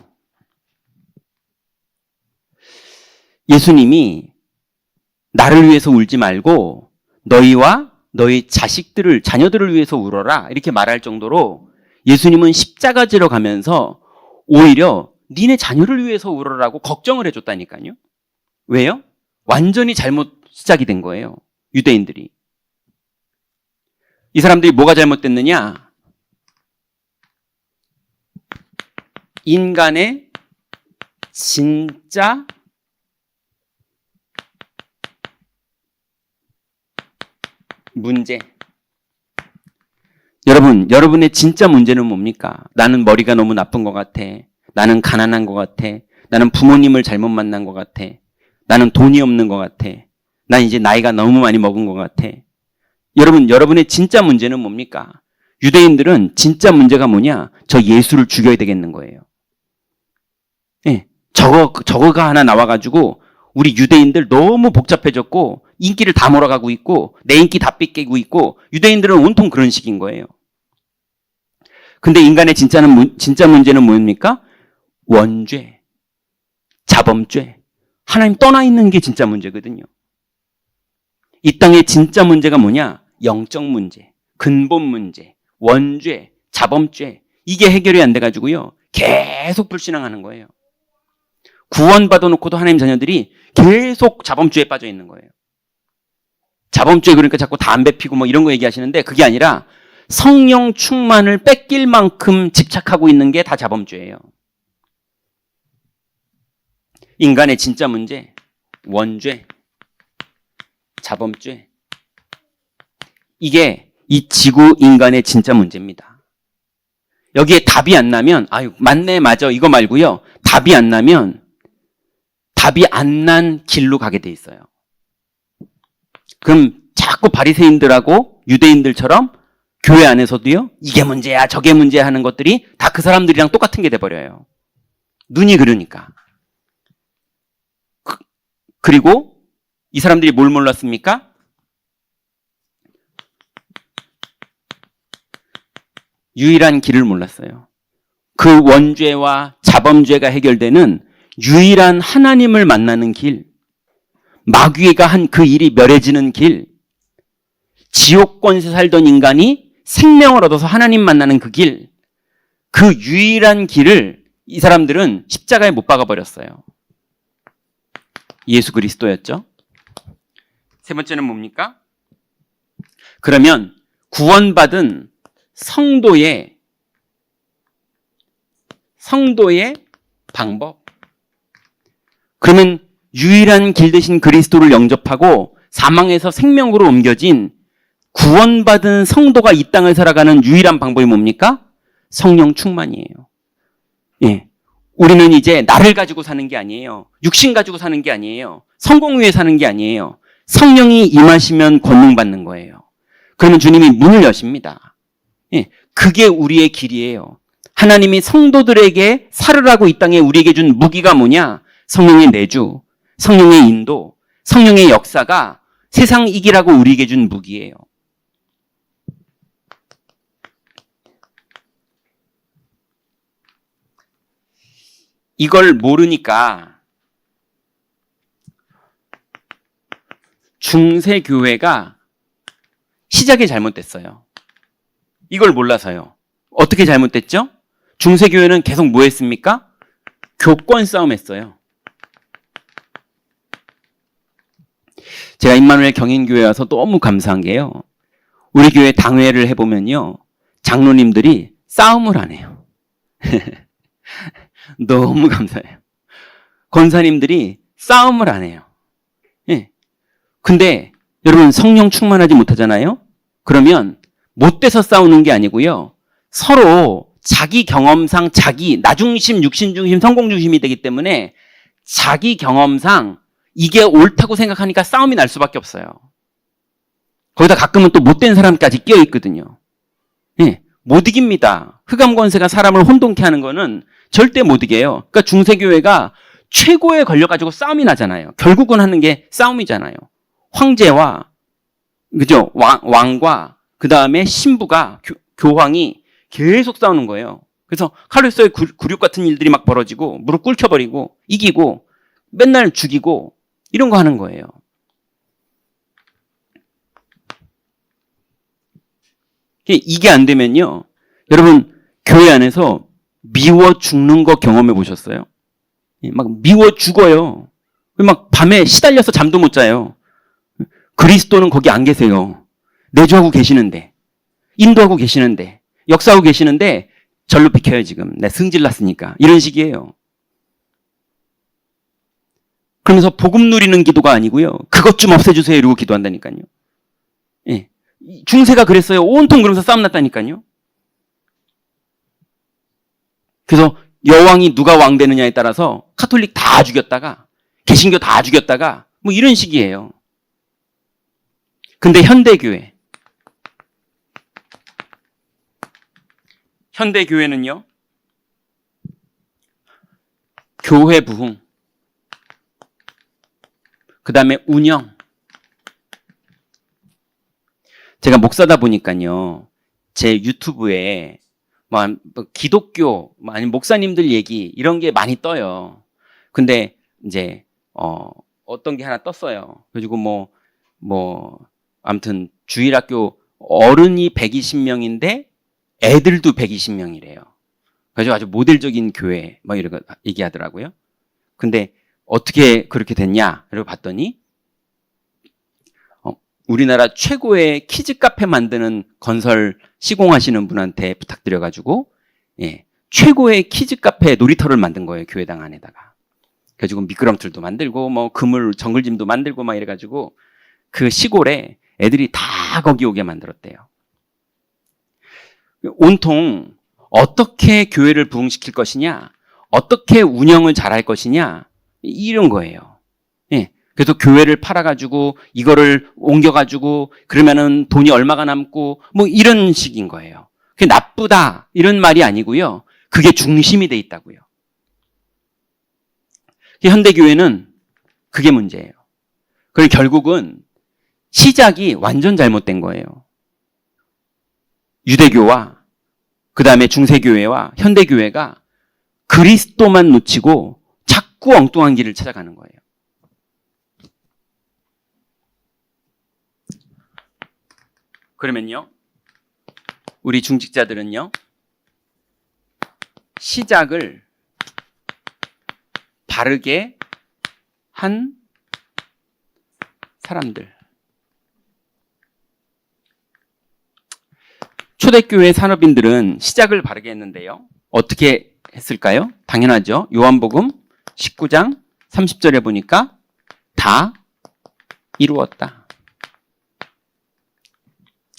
예수님이 나를 위해서 울지 말고 너희와 너희 자녀들을 위해서 울어라 이렇게 말할 정도로 예수님은 십자가 지러 가면서 오히려 니네 자녀를 위해서 울어라고 걱정을 해줬다니까요. 왜요? 완전히 잘못 시작이 된 거예요. 유대인들이. 이 사람들이 뭐가 잘못됐느냐? 인간의 진짜 문제. 여러분의 진짜 문제는 뭡니까? 나는 머리가 너무 나쁜 것 같아. 나는 가난한 것 같아. 나는 부모님을 잘못 만난 것 같아. 나는 돈이 없는 것 같아. 난 이제 나이가 너무 많이 먹은 것 같아. 여러분의 진짜 문제는 뭡니까? 유대인들은 진짜 문제가 뭐냐? 저 예수를 죽여야 되겠는 거예요. 예, 저거가 하나 나와가지고 우리 유대인들 너무 복잡해졌고 인기를 다 몰아가고 있고 내 인기 다 뺏기고 있고 유대인들은 온통 그런 식인 거예요. 근데 인간의 진짜 문제는 뭡니까? 원죄, 자범죄, 하나님 떠나 있는 게 진짜 문제거든요. 이 땅의 진짜 문제가 뭐냐? 영적 문제, 근본 문제, 원죄, 자범죄. 이게 해결이 안 돼가지고요. 계속 불신앙하는 거예요. 구원받아 놓고도 하나님 자녀들이 계속 자범죄에 빠져 있는 거예요. 자범죄 그러니까 자꾸 담배 피고 뭐 이런 거 얘기하시는데 그게 아니라 성령 충만을 뺏길 만큼 집착하고 있는 게 다 자범죄예요. 인간의 진짜 문제, 원죄, 자범죄. 이게 이 지구 인간의 진짜 문제입니다. 여기에 답이 안 나면 아유 맞네 맞아 이거 말고요. 답이 안 나면 답이 안 난 길로 가게 돼 있어요. 그럼 자꾸 바리새인들하고 유대인들처럼 교회 안에서도요. 이게 문제야 저게 문제야 하는 것들이 다 그 사람들이랑 똑같은 게 돼버려요. 눈이 그러니까. 그리고 이 사람들이 뭘 몰랐습니까? 유일한 길을 몰랐어요. 그 원죄와 자범죄가 해결되는 유일한 하나님을 만나는 길, 마귀가 한 그 일이 멸해지는 길, 지옥권세 살던 인간이 생명을 얻어서 하나님 만나는 그 길, 그 유일한 길을 이 사람들은 십자가에 못 박아버렸어요. 예수 그리스도였죠. 세 번째는 뭡니까? 그러면 구원받은 성도의 방법. 그러면 유일한 길 대신 그리스도를 영접하고 사망에서 생명으로 옮겨진 구원받은 성도가 이 땅을 살아가는 유일한 방법이 뭡니까? 성령 충만이에요. 예. 우리는 이제 나를 가지고 사는 게 아니에요. 육신 가지고 사는 게 아니에요. 성공 위에 사는 게 아니에요. 성령이 임하시면 권능받는 거예요. 그러면 주님이 문을 여십니다. 예. 그게 우리의 길이에요. 하나님이 성도들에게 살으라고 이 땅에 우리에게 준 무기가 뭐냐? 성령의 내주, 성령의 인도, 성령의 역사가 세상 이기라고 우리에게 준 무기예요. 이걸 모르니까 중세교회가 시작이 잘못됐어요. 이걸 몰라서요. 어떻게 잘못됐죠? 중세교회는 계속 뭐 했습니까? 교권 싸움 했어요. 제가 임마누엘 경인교회 와서 너무 감사한 게요. 우리 교회 당회를 해보면요. 장로님들이 싸움을 안 해요. 너무 감사해요. 권사님들이 싸움을 안 해요. 예. 근데 여러분 성령 충만하지 못하잖아요? 그러면 못돼서 싸우는 게 아니고요. 서로 자기 경험상 나중심, 육신중심, 성공중심이 되기 때문에 자기 경험상 이게 옳다고 생각하니까 싸움이 날 수밖에 없어요. 거기다 가끔은 또 못된 사람까지 끼어 있거든요. 예, 못 이깁니다. 흑암 권세가 사람을 혼돈케 하는 거는 절대 못 이겨요. 그러니까 중세교회가 최고에 걸려가지고 싸움이 나잖아요. 결국은 하는 게 싸움이잖아요. 황제와 그죠? 왕과 그 다음에 신부가 교황이 계속 싸우는 거예요. 그래서 칼로스의 굴욕 같은 일들이 막 벌어지고 무릎 꿇혀버리고 이기고 맨날 죽이고 이런 거 하는 거예요. 이게 안 되면요. 여러분 교회 안에서 미워 죽는 거 경험해 보셨어요? 막 미워 죽어요. 막 밤에 시달려서 잠도 못 자요. 그리스도는 거기 안 계세요. 내주하고 계시는데, 인도하고 계시는데, 역사하고 계시는데 절로 비켜요 지금. 내 승질 났으니까. 이런 식이에요. 그러면서 복음 누리는 기도가 아니고요. 그것 좀 없애주세요 이러고 기도한다니까요. 예. 중세가 그랬어요. 온통 그러면서 싸움 났다니까요. 그래서 여왕이 누가 왕 되느냐에 따라서 카톨릭 다 죽였다가 개신교 다 죽였다가 뭐 이런 식이에요. 근데 현대교회는요. 교회 부흥, 그 다음에 운영. 제가 목사다 보니까요. 제 유튜브에 뭐 기독교, 아니면 목사님들 얘기 이런 게 많이 떠요. 근데 이제 어떤 게 하나 떴어요. 그리고 아무튼 주일학교 어른이 120명인데 애들도 120명이래요. 그래서 아주 모델적인 교회 뭐 이런 거 얘기하더라고요. 근데 어떻게 그렇게 됐냐? 그리고 봤더니 우리나라 최고의 키즈 카페 만드는 건설 시공하시는 분한테 부탁드려가지고 최고의 키즈 카페 놀이터를 만든 거예요. 교회당 안에다가. 그래가지고 미끄럼틀도 만들고 뭐 그물 정글짐도 만들고 막 이래가지고 그 시골에 애들이 다 거기 오게 만들었대요. 온통 어떻게 교회를 부흥시킬 것이냐, 어떻게 운영을 잘할 것이냐 이런 거예요. 예. 그래서 교회를 팔아가지고 이거를 옮겨가지고 그러면은 돈이 얼마가 남고 뭐 이런 식인 거예요. 그게 나쁘다 이런 말이 아니고요. 그게 중심이 돼 있다고요. 현대교회는 그게 문제예요. 그리고 결국은 시작이 완전 잘못된 거예요. 유대교와 그 다음에 중세교회와 현대교회가 그리스도만 놓치고 자꾸 엉뚱한 길을 찾아가는 거예요. 그러면요, 우리 중직자들은요, 시작을 바르게 한 사람들. 초대교회 산업인들은 시작을 바르게 했는데요. 어떻게 했을까요? 당연하죠. 요한복음 19장 30절에 보니까 다 이루었다.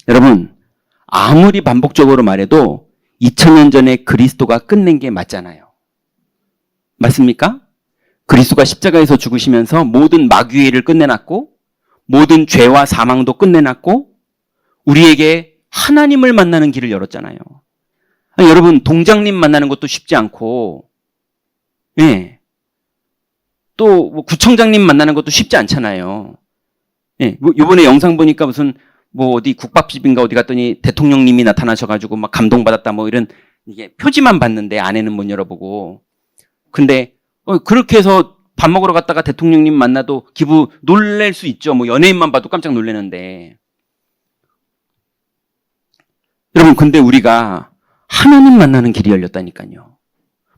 여러분, 아무리 반복적으로 말해도 2000년 전에 그리스도가 끝낸 게 맞잖아요. 맞습니까? 그리스도가 십자가에서 죽으시면서 모든 마귀를 끝내놨고 모든 죄와 사망도 끝내놨고 우리에게 하나님을 만나는 길을 열었잖아요. 아니, 여러분 동장님 만나는 것도 쉽지 않고 또 뭐 구청장님 만나는 것도 쉽지 않잖아요. 뭐 이번에 영상 보니까 무슨 뭐 어디 국밥집인가 어디 갔더니 대통령님이 나타나셔가지고 막 감동받았다 뭐 이런 이게 표지만 봤는데 안에는 못 열어보고 근데 그렇게 해서 밥 먹으러 갔다가 대통령님 만나도 기분 놀랄 수 있죠. 뭐 연예인만 봐도 깜짝 놀라는데. 여러분, 근데 우리가 하나님 만나는 길이 열렸다니까요.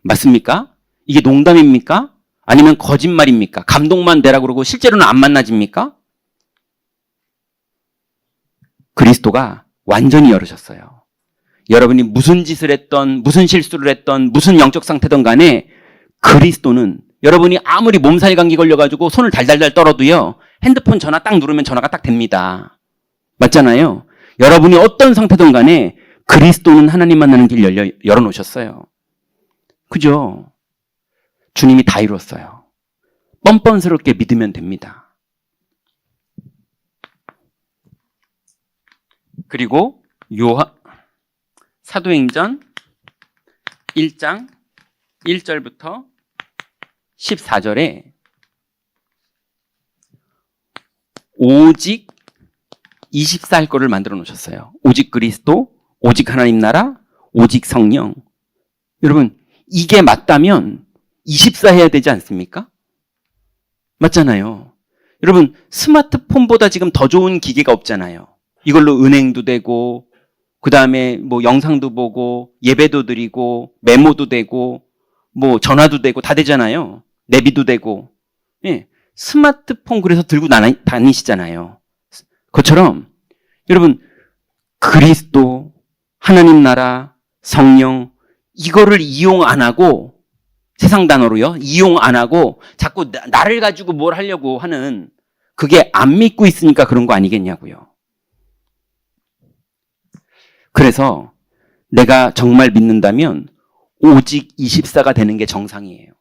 맞습니까? 이게 농담입니까? 아니면 거짓말입니까? 감동만 되라 그러고 실제로는 안 만나집니까? 그리스도가 완전히 열으셨어요. 여러분이 무슨 짓을 했던, 무슨 실수를 했던, 무슨 영적 상태든 간에 그리스도는 여러분이 아무리 몸살 감기 걸려가지고 손을 달달달 떨어도요, 핸드폰 전화 딱 누르면 전화가 딱 됩니다. 맞잖아요? 여러분이 어떤 상태든 간에 그리스도는 하나님 만나는 길 열어놓으셨어요. 그죠? 주님이 다 이뤘어요. 뻔뻔스럽게 믿으면 됩니다. 그리고 사도행전 1장 1절부터 14절에 오직 24할 거를 만들어 놓으셨어요. 오직 그리스도, 오직 하나님 나라, 오직 성령. 여러분, 이게 맞다면 24 해야 되지 않습니까? 맞잖아요. 여러분, 스마트폰보다 지금 더 좋은 기계가 없잖아요. 이걸로 은행도 되고, 그 다음에 뭐 영상도 보고, 예배도 드리고, 메모도 되고, 뭐 전화도 되고 다 되잖아요. 내비도 되고. 예, 스마트폰 그래서 들고 다니시잖아요. 그것처럼 여러분, 그리스도, 하나님 나라, 성령, 이거를 이용 안 하고, 세상 단어로요, 이용 안 하고 자꾸 나를 가지고 뭘 하려고 하는, 그게 안 믿고 있으니까 그런 거 아니겠냐고요. 그래서 내가 정말 믿는다면 오직 24가 되는 게 정상이에요.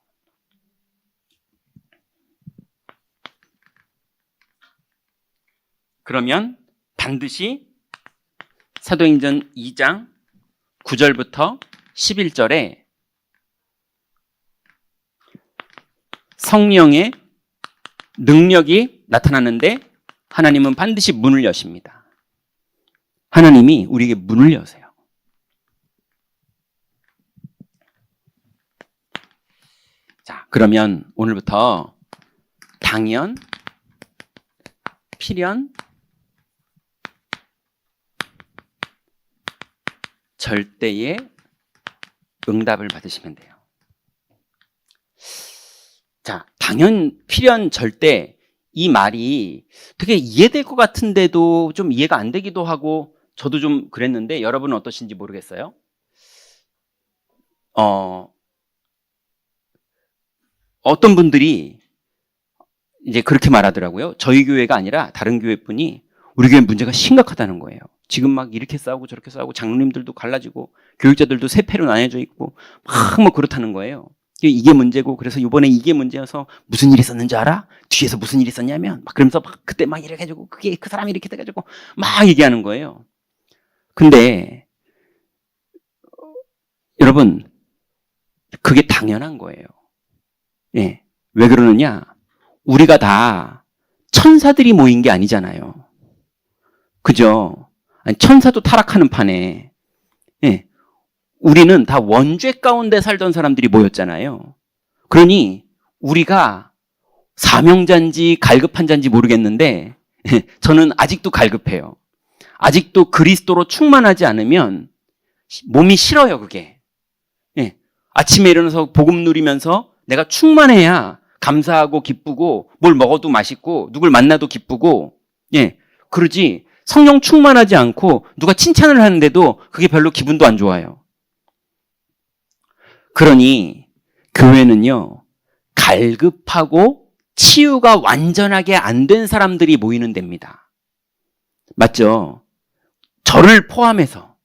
그러면 반드시 사도행전 2장 9절부터 11절에 성령의 능력이 나타나는데 하나님은 반드시 문을 여십니다. 하나님이 우리에게 문을 여세요. 자, 그러면 오늘부터 당연, 필연, 절대의 응답을 받으시면 돼요. 자, 당연, 필연, 절대, 이 말이 되게 이해될 것 같은데도 좀 이해가 안 되기도 하고, 저도 좀 그랬는데 여러분은 어떠신지 모르겠어요. 어떤 분들이 이제 그렇게 말하더라고요. 저희 교회가 아니라 다른 교회 분이 우리 교회 문제가 심각하다는 거예요. 지금 막 이렇게 싸우고 저렇게 싸우고 장로님들도 갈라지고 교육자들도 세 패로 나뉘어져 있고 막 뭐 그렇다는 거예요. 이게 문제고, 그래서 이번에 이게 문제여서 무슨 일이 있었는지 알아? 뒤에서 무슨 일이 있었냐면 막 그러면서 막 그때 막 이렇게 해가지고 그게 그 사람이 이렇게 돼가지고 막 얘기하는 거예요. 근데 여러분, 그게 당연한 거예요. 예. 왜 그러느냐? 우리가 다 천사들이 모인 게 아니잖아요. 그죠? 아니, 천사도 타락하는 판에, 예. 우리는 다 원죄 가운데 살던 사람들이 모였잖아요. 그러니 우리가 사명자인지 갈급한 자인지 모르겠는데 저는 아직도 갈급해요. 아직도 그리스도로 충만하지 않으면 몸이 싫어요, 그게. 예. 아침에 일어나서 복음 누리면서 내가 충만해야 감사하고 기쁘고 뭘 먹어도 맛있고 누굴 만나도 기쁘고, 예. 그러지 성령 충만하지 않고 누가 칭찬을 하는데도 그게 별로 기분도 안 좋아요. 그러니 교회는요, 갈급하고 치유가 완전하게 안 된 사람들이 모이는 데입니다. 맞죠? 저를 포함해서.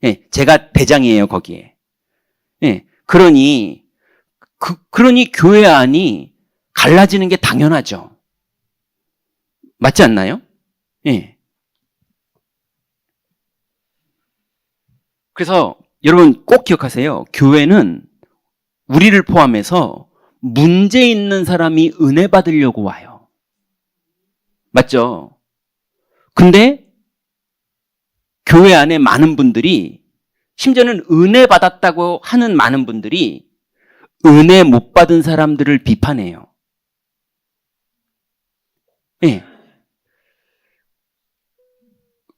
예, 제가 대장이에요, 거기에. 예, 그러니 교회 안이 갈라지는 게 당연하죠. 맞지 않나요? 예. 그래서 여러분 꼭 기억하세요. 교회는 우리를 포함해서 문제 있는 사람이 은혜 받으려고 와요. 맞죠? 근데 교회 안에 많은 분들이, 심지어는 은혜 받았다고 하는 많은 분들이 은혜 못 받은 사람들을 비판해요.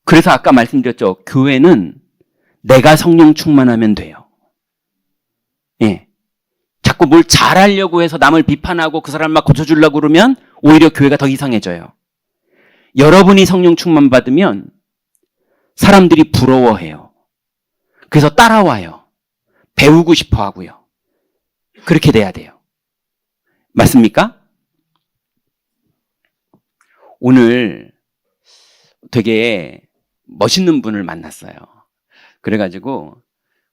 그래서 아까 말씀드렸죠. 교회는 내가 성령 충만하면 돼요. 예. 자꾸 뭘 잘하려고 해서 남을 비판하고 그 사람 막 고쳐주려고 그러면 오히려 교회가 더 이상해져요. 여러분이 성령 충만 받으면 사람들이 부러워해요. 그래서 따라와요. 배우고 싶어 하고요. 그렇게 돼야 돼요. 맞습니까? 오늘 되게 멋있는 분을 만났어요. 그래가지고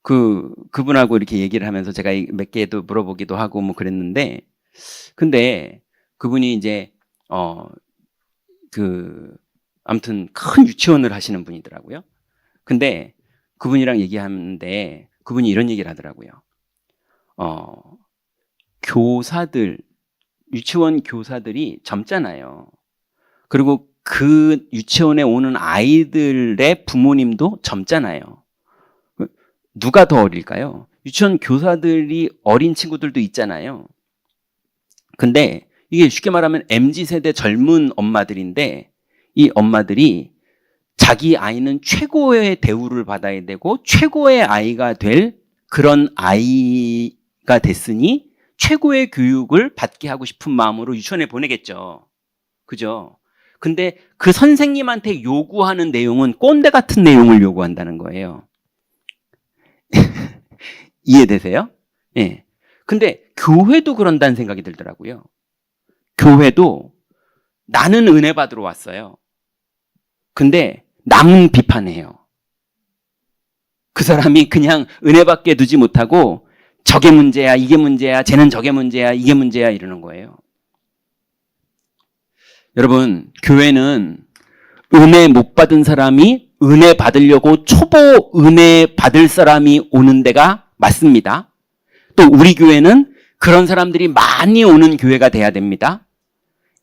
그분하고 이렇게 얘기를 하면서 제가 몇 개도 물어보기도 하고 뭐 그랬는데, 근데 그분이 이제 아무튼 큰 유치원을 하시는 분이더라고요. 근데 그분이랑 얘기하는데 그분이 이런 얘기를 하더라고요. 유치원 교사들이 젊잖아요. 그리고 그 유치원에 오는 아이들의 부모님도 젊잖아요. 누가 더 어릴까요? 유치원 교사들이 어린 친구들도 있잖아요. 근데 이게 쉽게 말하면 MZ세대 젊은 엄마들인데, 이 엄마들이 자기 아이는 최고의 대우를 받아야 되고 최고의 아이가 될 그런 아이가 됐으니 최고의 교육을 받게 하고 싶은 마음으로 유치원에 보내겠죠. 그죠? 근데 그 선생님한테 요구하는 내용은 꼰대 같은 내용을 요구한다는 거예요. 이해되세요? 예. 근데 교회도 그런다는 생각이 들더라고요. 교회도 나는 은혜 받으러 왔어요. 근데 남은 비판해요. 그 사람이 그냥 은혜 받게 두지 못하고 저게 문제야, 이게 문제야, 쟤는 저게 문제야, 이게 문제야 이러는 거예요. 여러분, 교회는 은혜 못 받은 사람이 은혜 받으려고 초보 은혜 받을 사람이 오는 데가 맞습니다. 또 우리 교회는 그런 사람들이 많이 오는 교회가 돼야 됩니다.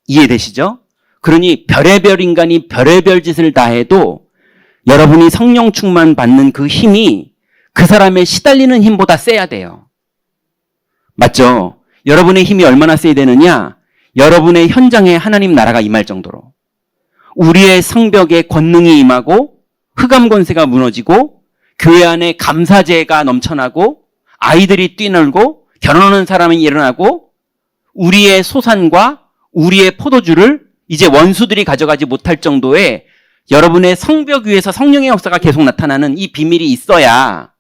이해되시죠? 그러니 별의별 인간이 별의별 짓을 다 해도 여러분이 성령 충만 받는 그 힘이 그 사람의 시달리는 힘보다 세야 돼요. 맞죠? 여러분의 힘이 얼마나 세야 되느냐? 여러분의 현장에 하나님 나라가 임할 정도로. 우리의 성벽에 권능이 임하고 흑암 권세가 무너지고 교회 안에 감사제가 넘쳐나고 아이들이 뛰놀고 결혼하는 사람이 일어나고 우리의 소산과 우리의 포도주를 이제 원수들이 가져가지 못할 정도의 여러분의 성벽 위에서 성령의 역사가 계속 나타나는 이 비밀이 있어야,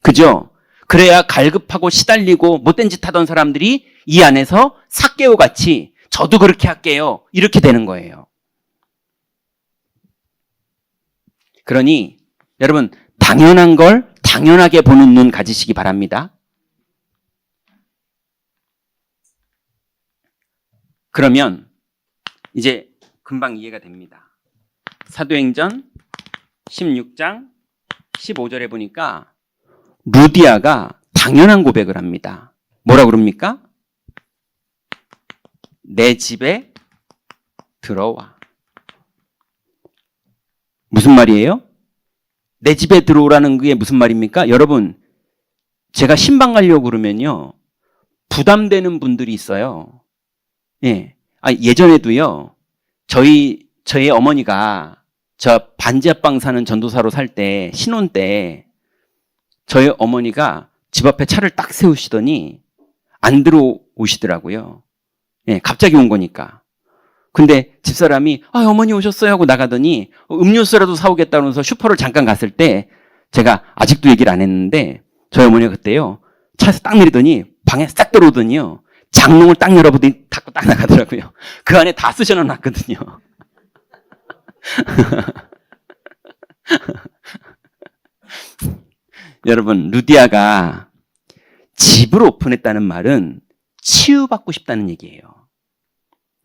그죠? 그래야 갈급하고 시달리고 못된 짓 하던 사람들이 이 안에서 삭개오 같이 저도 그렇게 할게요, 이렇게 되는 거예요. 그러니 여러분, 당연한 걸 당연하게 보는 눈 가지시기 바랍니다. 그러면 이제 금방 이해가 됩니다. 사도행전 16장 15절에 보니까 루디아가 당연한 고백을 합니다. 뭐라 그럽니까? 내 집에 들어와. 무슨 말이에요? 내 집에 들어오라는 게 무슨 말입니까? 여러분, 제가 신방 가려고 그러면요, 부담되는 분들이 있어요. 예. 예전에도요, 저희 어머니가 저 반지하방 사는 전도사로 살 때, 신혼 때, 저희 어머니가 집 앞에 차를 딱 세우시더니 안 들어오시더라고요. 예, 갑자기 온 거니까. 근데 집사람이 어머니 오셨어요 하고 나가더니 음료수라도 사오겠다면서 슈퍼를 잠깐 갔을 때, 제가 아직도 얘기를 안 했는데 저희 어머니가 그때요, 차에서 딱 내리더니 방에 싹 들어오더니요, 장롱을 딱 열어보더니 닫고 딱 나가더라고요. 그 안에 다 쓰셔놨거든요. 여러분, 루디아가 집을 오픈했다는 말은 치유받고 싶다는 얘기예요.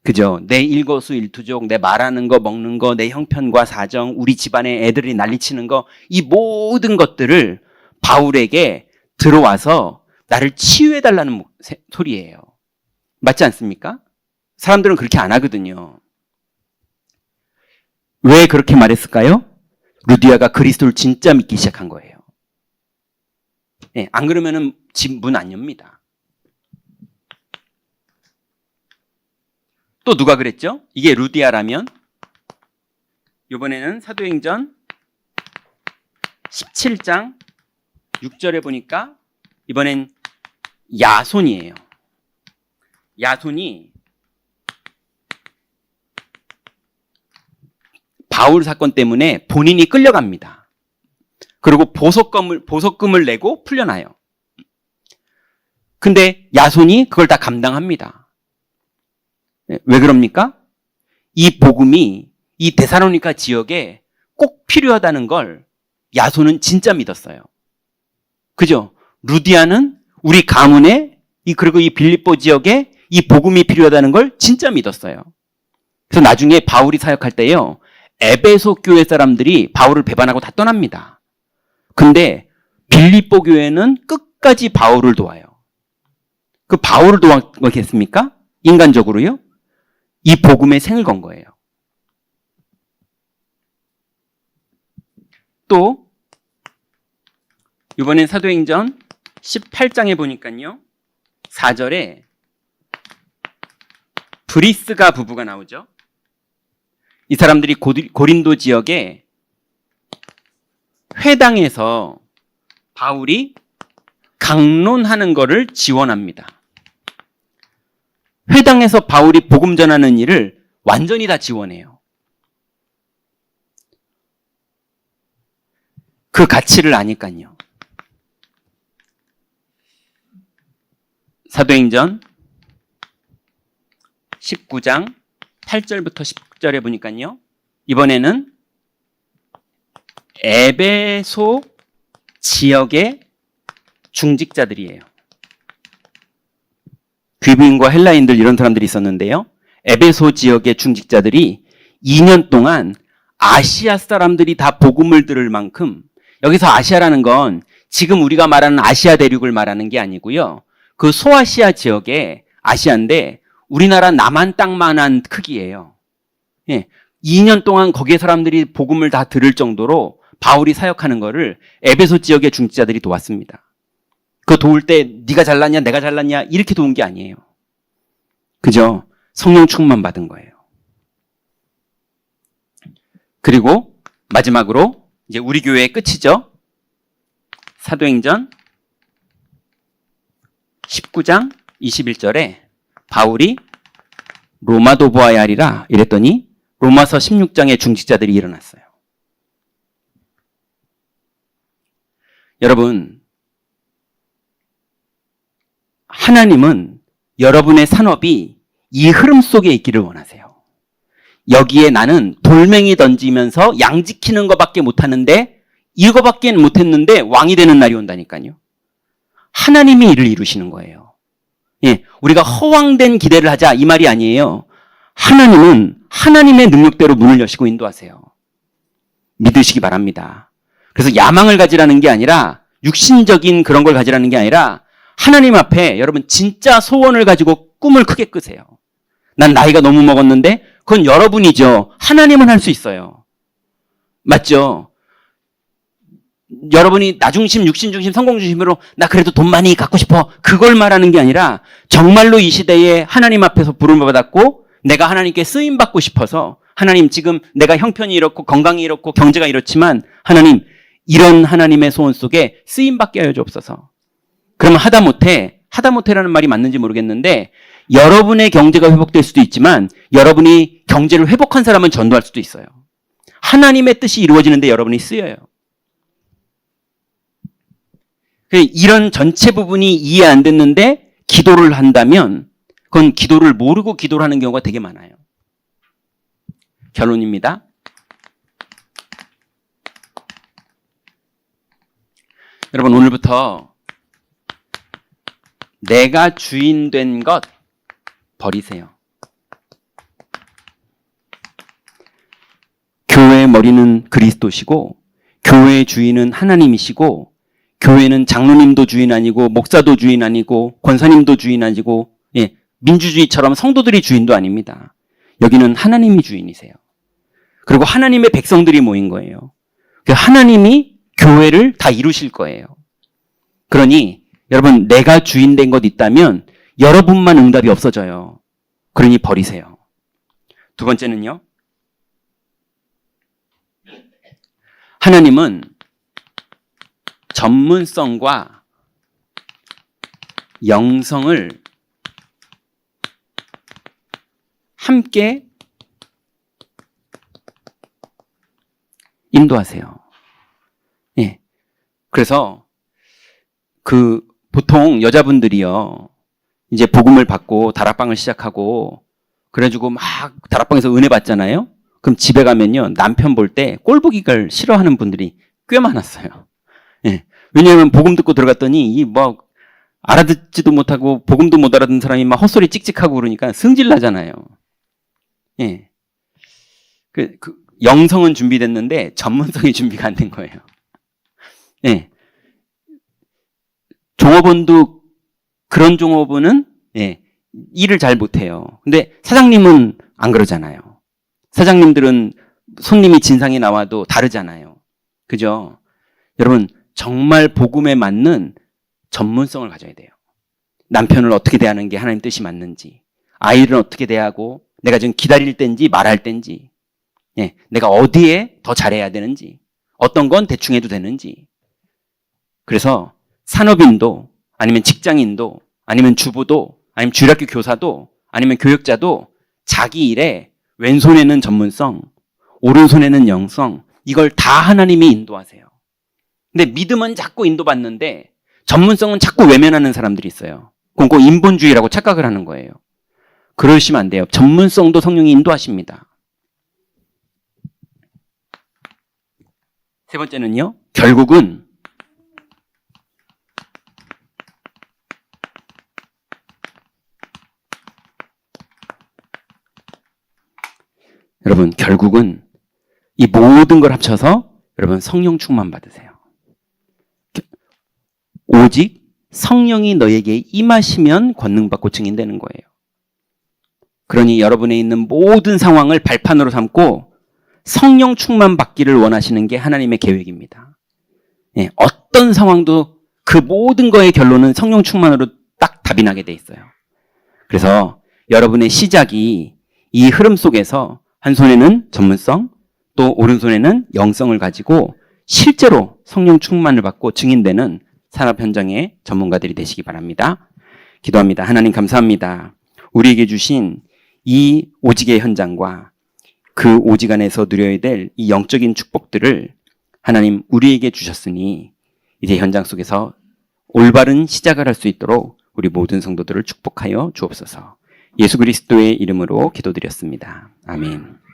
그죠? 내 일거수일투족, 내 말하는 거, 먹는 거, 내 형편과 사정, 우리 집안에 애들이 난리치는 거, 이 모든 것들을 바울에게 들어와서 나를 치유해달라는 소리예요. 맞지 않습니까? 사람들은 그렇게 안 하거든요. 왜 그렇게 말했을까요? 루디아가 그리스도를 진짜 믿기 시작한 거예요. 예, 안 그러면은 집 문 안 엽니다. 또 누가 그랬죠? 이게 루디아라면 이번에는 사도행전 17장 6절에 보니까 이번엔 야손이에요. 야손이 바울 사건 때문에 본인이 끌려갑니다. 그리고 보석금을 내고 풀려나요. 근데 야손이 그걸 다 감당합니다. 왜 그럽니까? 이 복음이 이 데살로니가 지역에 꼭 필요하다는 걸 야손은 진짜 믿었어요. 그죠? 루디아는 우리 가문에 그리고 이 빌립보 지역에 이 복음이 필요하다는 걸 진짜 믿었어요. 그래서 나중에 바울이 사역할 때요, 에베소 교회 사람들이 바울을 배반하고 다 떠납니다. 근데 빌립보 교회는 끝까지 바울을 도와요. 그 바울을 도와겠습니까? 인간적으로요? 이 복음에 생을 건 거예요. 또 이번엔 사도행전 18장에 보니까요, 4절에 브리스가 부부가 나오죠. 이 사람들이 고린도 지역에 회당에서 바울이 강론하는 것을 지원합니다. 회당에서 바울이 복음 전하는 일을 완전히 다 지원해요. 그 가치를 아니까요. 사도행전 19장 8절부터 10절에 보니까요, 이번에는 에베소 지역의 중직자들이에요. 귀부인과 헬라인들 이런 사람들이 있었는데요, 에베소 지역의 중직자들이 2년 동안 아시아 사람들이 다 복음을 들을 만큼, 여기서 아시아라는 건 지금 우리가 말하는 아시아 대륙을 말하는 게 아니고요, 그 소아시아 지역의 아시아인데 우리나라 남한 땅만한 크기예요. 예, 2년 동안 거기에 사람들이 복음을 다 들을 정도로 바울이 사역하는 거를 에베소 지역의 중직자들이 도왔습니다. 그 도울 때 네가 잘났냐 내가 잘났냐 이렇게 도운 게 아니에요. 그죠? 성령 충만 받은 거예요. 그리고 마지막으로 이제 우리 교회의 끝이죠. 사도행전 19장 21절에 바울이 로마도 보아야 하리라 이랬더니 로마서 16장의 중직자들이 일어났어요. 여러분, 하나님은 여러분의 산업이 이 흐름 속에 있기를 원하세요. 여기에 나는 돌멩이 던지면서 양 지키는 것밖에 못하는데, 이거밖에 못했는데 왕이 되는 날이 온다니까요. 하나님이 일을 이루시는 거예요. 예, 우리가 허황된 기대를 하자 이 말이 아니에요. 하나님은 하나님의 능력대로 문을 여시고 인도하세요. 믿으시기 바랍니다. 그래서 야망을 가지라는 게 아니라, 육신적인 그런 걸 가지라는 게 아니라 하나님 앞에 여러분 진짜 소원을 가지고 꿈을 크게 끄세요. 난 나이가 너무 먹었는데 그건 여러분이죠. 하나님은 할 수 있어요. 맞죠? 여러분이 나중심, 육신중심, 성공중심으로 나 그래도 돈 많이 갖고 싶어 그걸 말하는 게 아니라 정말로 이 시대에 하나님 앞에서 부름을 받았고 내가 하나님께 쓰임받고 싶어서, 하나님 지금 내가 형편이 이렇고 건강이 이렇고 경제가 이렇지만 하나님 이런 하나님의 소원 속에 쓰임받게 하여 주옵소서. 그러면 하다못해라는 말이 맞는지 모르겠는데 여러분의 경제가 회복될 수도 있지만 여러분이 경제를 회복한 사람은 전도할 수도 있어요. 하나님의 뜻이 이루어지는데 여러분이 쓰여요. 이런 전체 부분이 이해 안 됐는데 기도를 한다면 그건 기도를 모르고 기도를 하는 경우가 되게 많아요. 결론입니다. 여러분, 오늘부터 내가 주인 된 것 버리세요. 교회의 머리는 그리스도시고 교회의 주인은 하나님이시고 교회는 장로님도 주인 아니고 목사도 주인 아니고 권사님도 주인 아니고 민주주의처럼 성도들이 주인도 아닙니다. 여기는 하나님이 주인이세요. 그리고 하나님의 백성들이 모인 거예요. 하나님이 교회를 다 이루실 거예요. 그러니 여러분, 내가 주인 된 것 있다면 여러분만 응답이 없어져요. 그러니 버리세요. 두 번째는요, 하나님은 전문성과 영성을 함께 인도하세요. 예. 그래서 보통 여자분들이요, 이제 복음을 받고 다락방을 시작하고 그래가지고 막 다락방에서 은혜 받잖아요. 그럼 집에 가면요, 남편 볼 때 꼴보기를 싫어하는 분들이 꽤 많았어요. 예. 왜냐하면 복음 듣고 들어갔더니 알아듣지도 못하고 복음도 못 알아듣는 사람이 막 헛소리 찍찍하고 그러니까 승질 나잖아요. 예. 영성은 준비됐는데 전문성이 준비가 안 된 거예요. 예. 종업원도 그런 종업원은 일을 잘 못해요. 근데 사장님은 안 그러잖아요. 사장님들은 손님이 진상이 나와도 다르잖아요. 그죠? 여러분, 정말 복음에 맞는 전문성을 가져야 돼요. 남편을 어떻게 대하는 게 하나님 뜻이 맞는지, 아이를 어떻게 대하고, 내가 지금 기다릴 때인지 말할 때인지, 내가 어디에 더 잘해야 되는지, 어떤 건 대충 해도 되는지. 그래서 산업인도, 아니면 직장인도, 아니면 주부도, 아니면 주일학교 교사도, 아니면 교육자도 자기 일에 왼손에는 전문성, 오른손에는 영성, 이걸 다 하나님이 인도하세요. 근데 믿음은 자꾸 인도받는데 전문성은 자꾸 외면하는 사람들이 있어요. 그건 인본주의라고 착각을 하는 거예요. 그러시면 안 돼요. 전문성도 성령이 인도하십니다. 세 번째는요, 결국은 여러분, 결국은 이 모든 걸 합쳐서 여러분 성령 충만 받으세요. 오직 성령이 너에게 임하시면 권능받고 증인되는 거예요. 그러니 여러분에 있는 모든 상황을 발판으로 삼고 성령 충만 받기를 원하시는 게 하나님의 계획입니다. 어떤 상황도 그 모든 거의 결론은 성령 충만으로 딱 답이 나게 돼 있어요. 그래서 여러분의 시작이 이 흐름 속에서 한 손에는 전문성, 또 오른손에는 영성을 가지고 실제로 성령 충만을 받고 증인되는 산업 현장의 전문가들이 되시기 바랍니다. 기도합니다. 하나님 감사합니다. 우리에게 주신 이 오직의 현장과 그 오직 안에서 누려야 될 이 영적인 축복들을 하나님 우리에게 주셨으니 이제 현장 속에서 올바른 시작을 할 수 있도록 우리 모든 성도들을 축복하여 주옵소서. 예수 그리스도의 이름으로 기도드렸습니다. 아멘.